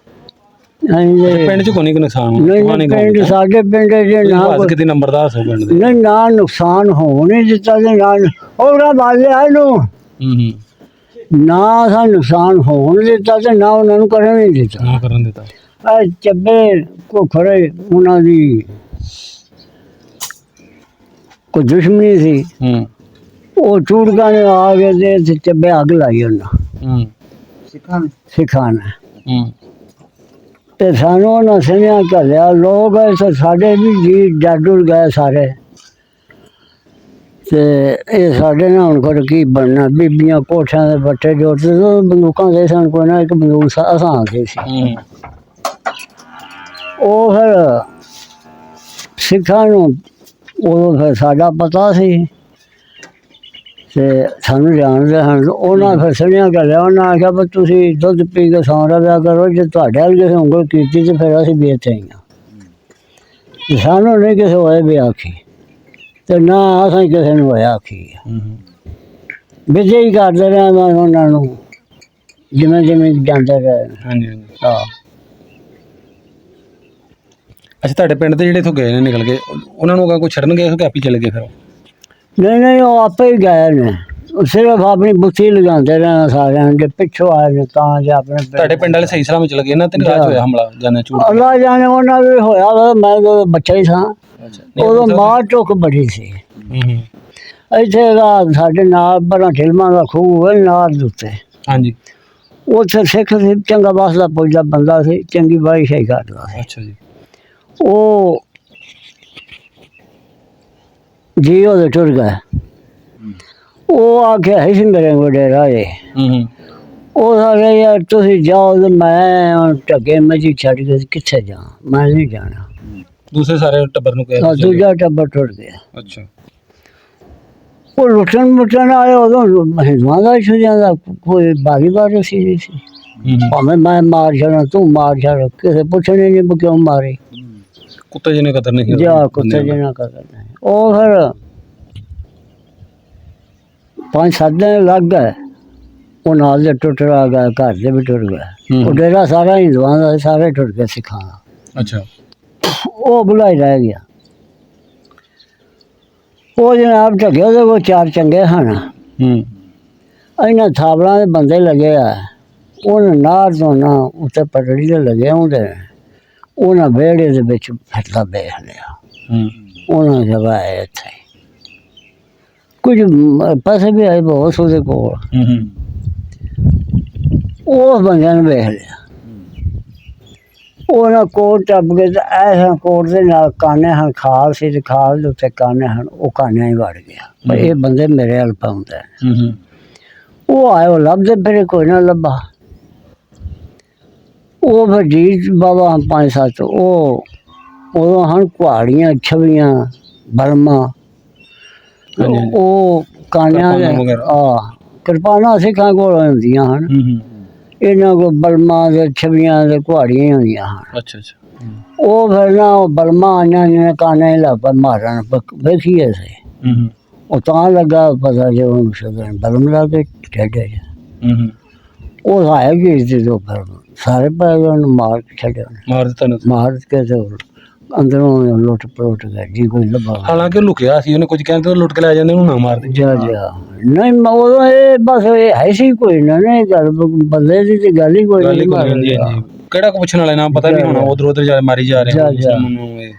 ਪਿੰਡ ਚ ਕੋਈ ਨਹੀਂ ਨੁਕਸਾਨ ਨਹੀਂ ਪਿੰਡ ਸਾਡੇ ਪਿੰਡ ਜੇ ਨਾ ਕਿਤੇ ਨੰਬਰਦਾਰ ਸੋ ਪਿੰਡ ਦੇ ਨਹੀਂ ਨਾ ਨੁਕਸਾਨ ਹੋਣ ਨਹੀਂ ਦਿੱਤਾ ਤੇ ਨਾ ਉਹਦਾ ਬਾਲਿਆ ਇਹਨੂੰ ਨਾ ਸਾ ਨੁਕਸਾਨ ਹੋਣ ਦਿੱਤਾ ਤੇ ਨਾ ਉਹਨਾਂ ਨੂੰ ਕਰਨ ਨਹੀਂ ਦਿੱਤਾ ਨਾ ਕਰਨ ਦਿੱਤਾ। ਆ ਚੱਬੇ ਕੋ ਖੜੇ ਉਹਨਾਂ ਦੀ ਕੋਈ ਦੁਸ਼ਮਣੀ ਸੀ ਉਹ ਚੂੜਕਾਂ ਨੇ ਆ ਕੇ ਤੇ ਚੱਬੇ ਅੱਗ ਲਾਈ ਉਹਨਾਂ ਸਿੱਖਾਂ ਨੇ ਤੇ ਸਾਨੂੰ ਉਹਨਾਂ ਸੁਣਿਆ ਘੱਲਿਆ ਲੋਕ ਇੱਥੇ ਸਾਡੇ ਵੀ ਜੀ ਡਾਡੁਰ ਗਏ ਸਾਰੇ ਤੇ ਇਹ ਸਾਡੇ ਨਾਲ ਹੁਣ ਕੋਲ ਕੀ ਬਣਨਾ ਬੀਬੀਆਂ ਕੋਠਿਆਂ ਦੇ ਬੱਟੇ ਜੋੜਦੇ ਬੰਦੂਕਾਂ ਦੇ ਸਨ ਕੋਈ ਨਾ ਇੱਕ ਬੰਦੂਕ ਅਸਾਂ ਦੇ ਸੀ ਉਹ ਫਿਰ ਸਿੱਖਾਂ ਨੂੰ ਉਦੋਂ ਫਿਰ ਸਾਡਾ ਪਤਾ ਸੀ ਤੇ ਸਾਨੂੰ ਜਾਣਦੇ ਹਨ ਉਹਨਾਂ ਫਿਰ ਸੁਣਿਆ ਘੱਲਿਆ ਉਹਨਾਂ ਆਖਿਆ ਵੀ ਤੁਸੀਂ ਦੁੱਧ ਪੀ ਕੇ ਸੌਂ ਰਿਹਾ ਕਰੋ ਜੇ ਤੁਹਾਡੇ ਵੱਲ ਕਿਸੇ ਉਂਗਲ ਕੀਤੀ ਤੇ ਫਿਰ ਅਸੀਂ ਵੀ ਇੱਥੇ ਆਈਆਂ ਸਾਨੂੰ ਨਹੀਂ ਕਿਸੇ ਹੋਏ ਵੀ ਆਖੀ ਤੇ ਨਾ ਅਸੀਂ ਕਿਸੇ ਨੂੰ ਹੋਇਆ ਆਖੀ ਵਿਜੇ ਹੀ ਕਰਦੇ ਰਹੇ ਉਹਨਾਂ ਨੂੰ ਜਿਵੇਂ ਜਿਵੇਂ ਜਾਂਦੇ ਰਹੇ। ਹਾਂਜੀ ਹਾਂ ਅੱਛਾ ਤੁਹਾਡੇ ਪਿੰਡ ਦੇ ਜਿਹੜੇ ਇੱਥੋਂ ਗਏ ਨੇ ਨਿਕਲ ਕੇ ਉਹਨਾਂ ਨੂੰ ਕੋਈ ਛੱਡਣ ਗਏ ਕਿ ਆਪੀ ਚਲੇ ਗਏ ਫਿਰ? ਨਹੀਂ ਉਹ ਆਪੇ ਹੀ ਗਏ ਨੇ ਸਿਰਫ ਆਪਣੀ ਬੁੱਥੀ ਲਗਾਉਂਦੇ ਰਹਿਣਾ ਸਾਰਿਆਂ ਦੇ ਪਿੱਛੋਂ ਆਏ ਨੇ ਤਾਂ ਜੇ ਆਪਣੇ ਤੁਹਾਡੇ ਪਿੰਡ ਵਾਲੇ ਸਹੀ ਸਲਾਮ ਚਲੇ ਗਏ ਨਾ ਤੇ ਨਿਰਾਸ਼ ਹੋਇਆ ਹਮਲਾ ਜਾਣੇ ਝੂਠ ਅੱਲਾ ਜਾਣੇ ਉਹਨਾਂ ਦੇ ਹੋਇਆ ਵਾ ਮੈਂ ਤਾਂ ਬੱਚਾ ਹੀ ਸਾਂ ਉਦੋਂ ਮਾਰ ਟੁੱਕ ਬੜੀ ਸੀ ਇੱਥੇ ਸਾਡੇ ਨਾਲ ਬੜਾ ਢਿਲਮਾਂ ਦਾ ਖੂਹ ਹੈ ਨਾਲ ਦੇ ਉੱਤੇ ਹਾਂਜੀ ਉੱਥੇ ਸਿੱਖ ਸੀ ਚੰਗਾ ਵਸਦਾ ਪੁੱਜਦਾ ਬੰਦਾ ਸੀ ਚੰਗੀ ਬਾਈ ਸ਼ਾਹੀ ਕਰਦਾ ਸੀ। ਅੱਛਾ ਜੀ ਉਹ ਜੀ ਉਹਦੇ ਟੁਰ ਗਏ ਉਹ ਆਖਿਆ ਹੈ ਸੀ ਮੇਰੇ ਕੋਲ ਰਾਏ ਉਹ ਸਾਰੇ ਯਾਰ ਤੁਸੀਂ ਜਾਓ ਤੇ ਮੈਂ ਢੱਗੇ ਮਜੀ ਛੱਡ ਕੇ ਕਿੱਥੇ ਜਾ ਮੈਂ ਨਹੀਂ ਜਾਣਾ ਦੂਸਰੇ ਸਾਰੇ ਟੱਬਰ ਨੂੰ ਕਿਹਾ ਦੂਜਾ ਟੱਬਰ ਟੁੱਟ ਗਿਆ। ਅੱਛਾ ਉਹ ਲੁੱਟਣ ਆਏ ਉਦੋਂ ਹਿੰਦੂਆਂ ਦਾ ਛੁੱਟਿਆਂ ਦਾ ਕੋਈ ਬਾਰੀ ਬਾਰ ਸੀ ਭਾਵੇਂ ਮੈਂ ਮਾਰ ਛੱਡਾਂ ਤੂੰ ਮਾਰ ਛੱਡ ਕਿਸੇ ਪੁੱਛਣੇ ਨਹੀਂ ਕਿਉਂ ਮਾਰੇ ਕੁੱਤੇ ਜਿਹਨੇ ਕਦਰ ਨਹੀਂ ਜਾ ਕੁੱਤੇ ਜਿਹਨਾਂ ਕਦਰ ਨਹੀਂ ਉਹ ਫਿਰ 5-7 ਦਿਨ ਲੱਗ ਗਏ ਉਹ ਨਾਲ ਦੇ ਟੁੱਟ ਰਿਹਾ ਗਿਆ ਘਰ ਦੇ ਵੀ ਟੁੱਟ ਗਿਆ ਉਹ ਡੇਰਾ ਸਾਰਾ ਹਿੰਦੂਆਂ ਦਾ ਸਾਰੇ ਟੁੱਟ ਗਏ ਸਿੱਖਾਂ ਦਾ। ਅੱਛਾ ਉਹ ਬੁਲਾਈ ਰਹਿ ਗਿਆ ਉਹ ਜਨਾਬ ਢੱਗੇ ਉਹਦੇ ਕੋਲ 4 ਚੰਗੇ ਹਨ ਇਹਨਾਂ ਥਾਬਲਾਂ ਦੇ ਬੰਦੇ ਲੱਗੇ ਆ ਉਹਨਾਂ ਨਾਰ ਤੋਂ ਨਾ ਉੱਤੇ ਪਟੜੀ ਦੇ ਲੱਗੇ ਹੁੰਦੇ ਉਹਨਾਂ ਵਿਹੜੇ ਦੇ ਵਿੱਚ ਫਿਰਦਾ ਵੇਖ ਲਿਆ ਉਹਨਾਂ ਜਗ੍ਹਾ ਹੈ ਇੱਥੇ ਕੁਝ ਪੈਸੇ ਵੀ ਆਏ ਬਹੁਤ ਉਹਦੇ ਕੋਲ ਉਹ ਬੰਦਿਆਂ ਨੇ ਵੇਖ ਲਿਆ ਉਹਨਾਂ ਕੋਟ ਟੱਪ ਕੇ ਤਾਂ ਐਸਾ ਕੋਟ ਦੇ ਨਾਲ ਕਾਨੇ ਹਨ ਖਾਲ ਸੀ ਤੇ ਖਾਲ ਦੇ ਉੱਤੇ ਕਾਨੇ ਹਨ ਉਹ ਕਾਨਿਆਂ ਹੀ ਵੜ ਗਿਆ ਇਹ ਬੰਦੇ ਮੇਰੇ ਹਲ ਪਾਉਂਦੇ ਉਹ ਆਏ ਉਹ ਲੱਭਦੇ ਫਿਰ ਕੋਈ ਨਾ ਲੱਭਾ ਉਹ ਫਿਰ ਜੀ ਬਾਬਾ 5-7 ਉਹ ਉਦੋਂ ਹਨ ਕੁਹਾੜੀਆਂ ਛਵੀਆਂ ਬਰਮਾ ਉਹ ਕਾਨਿਆਂ ਦੇ ਕਿਰਪਾਨਾਂ ਸਿੱਖਾਂ ਕੋਲ ਹੁੰਦੀਆਂ ਹਨ ਇਹਨਾਂ ਕੋਲ ਬਲਮਾ ਦੇ ਛਵੀਆਂ ਦੇ ਕੁਹਾੜੀਆਂ ਹੁੰਦੀਆਂ ਹਨ। ਅੱਛਾ ਅੱਛਾ ਉਹ ਫਿਰ ਨਾ ਉਹ ਬਲਮਾ ਇਹਨਾਂ ਨੇ ਕਾਨੇ ਲੱਭ ਮਾਰਨ ਵੇਖੀਏ ਸੀ ਉਹ ਤਾਂ ਲੱਗਾ ਪਤਾ ਜੇ ਉਹਨੂੰ ਸਦਨ ਬਲਮ ਲਾ ਕੇ ਛੱਡਿਆ ਉਹ ਆਇਆ ਕਿ ਇਸ ਦੇ ਫਿਰ ਸਾਰੇ ਪੈਸੇ ਉਹਨੂੰ ਮਾਰ ਕੇ ਛੱਡਿਆ ਮਾਰ ਦਿੱਤਾ ਮਾਰ ਕੇ ਤੇ ਅੰਦਰੋਂ ਲੁੱਟ ਪਲੋਟ ਗਿਆ ਜੀ ਕੋਈ ਲੱਭਾ ਹਾਲਾਂਕਿ ਉਹ ਲੁਕਿਆ ਸੀ ਉਹਨੇ ਕੁਝ ਕਹਿੰਦੇ ਲੁੱਟ ਕੇ ਲੈ ਜਾਂਦੇ ਉਹਨੂੰ ਨਾ ਮਾਰਦੇ ਜਾ ਨਹੀਂ ਉਦੋਂ ਇਹ ਬਸ ਇਹ ਹੈ ਸੀ ਕੋਈ ਨਾ ਨਹੀਂ ਗੱਲ ਬੰਦੇ ਦੀ ਤੇ ਗੱਲ ਹੀ ਕੋਈ ਨਹੀਂ ਕਿਹੜਾ ਕੋ ਪੁੱਛਣ ਵਾਲਾ ਨਾ ਪਤਾ ਨਹੀਂ ਹੋਣਾ ਉਧਰ ਉਧਰ ਜਾ ਮਾਰੀ ਜਾ ਰਹੇ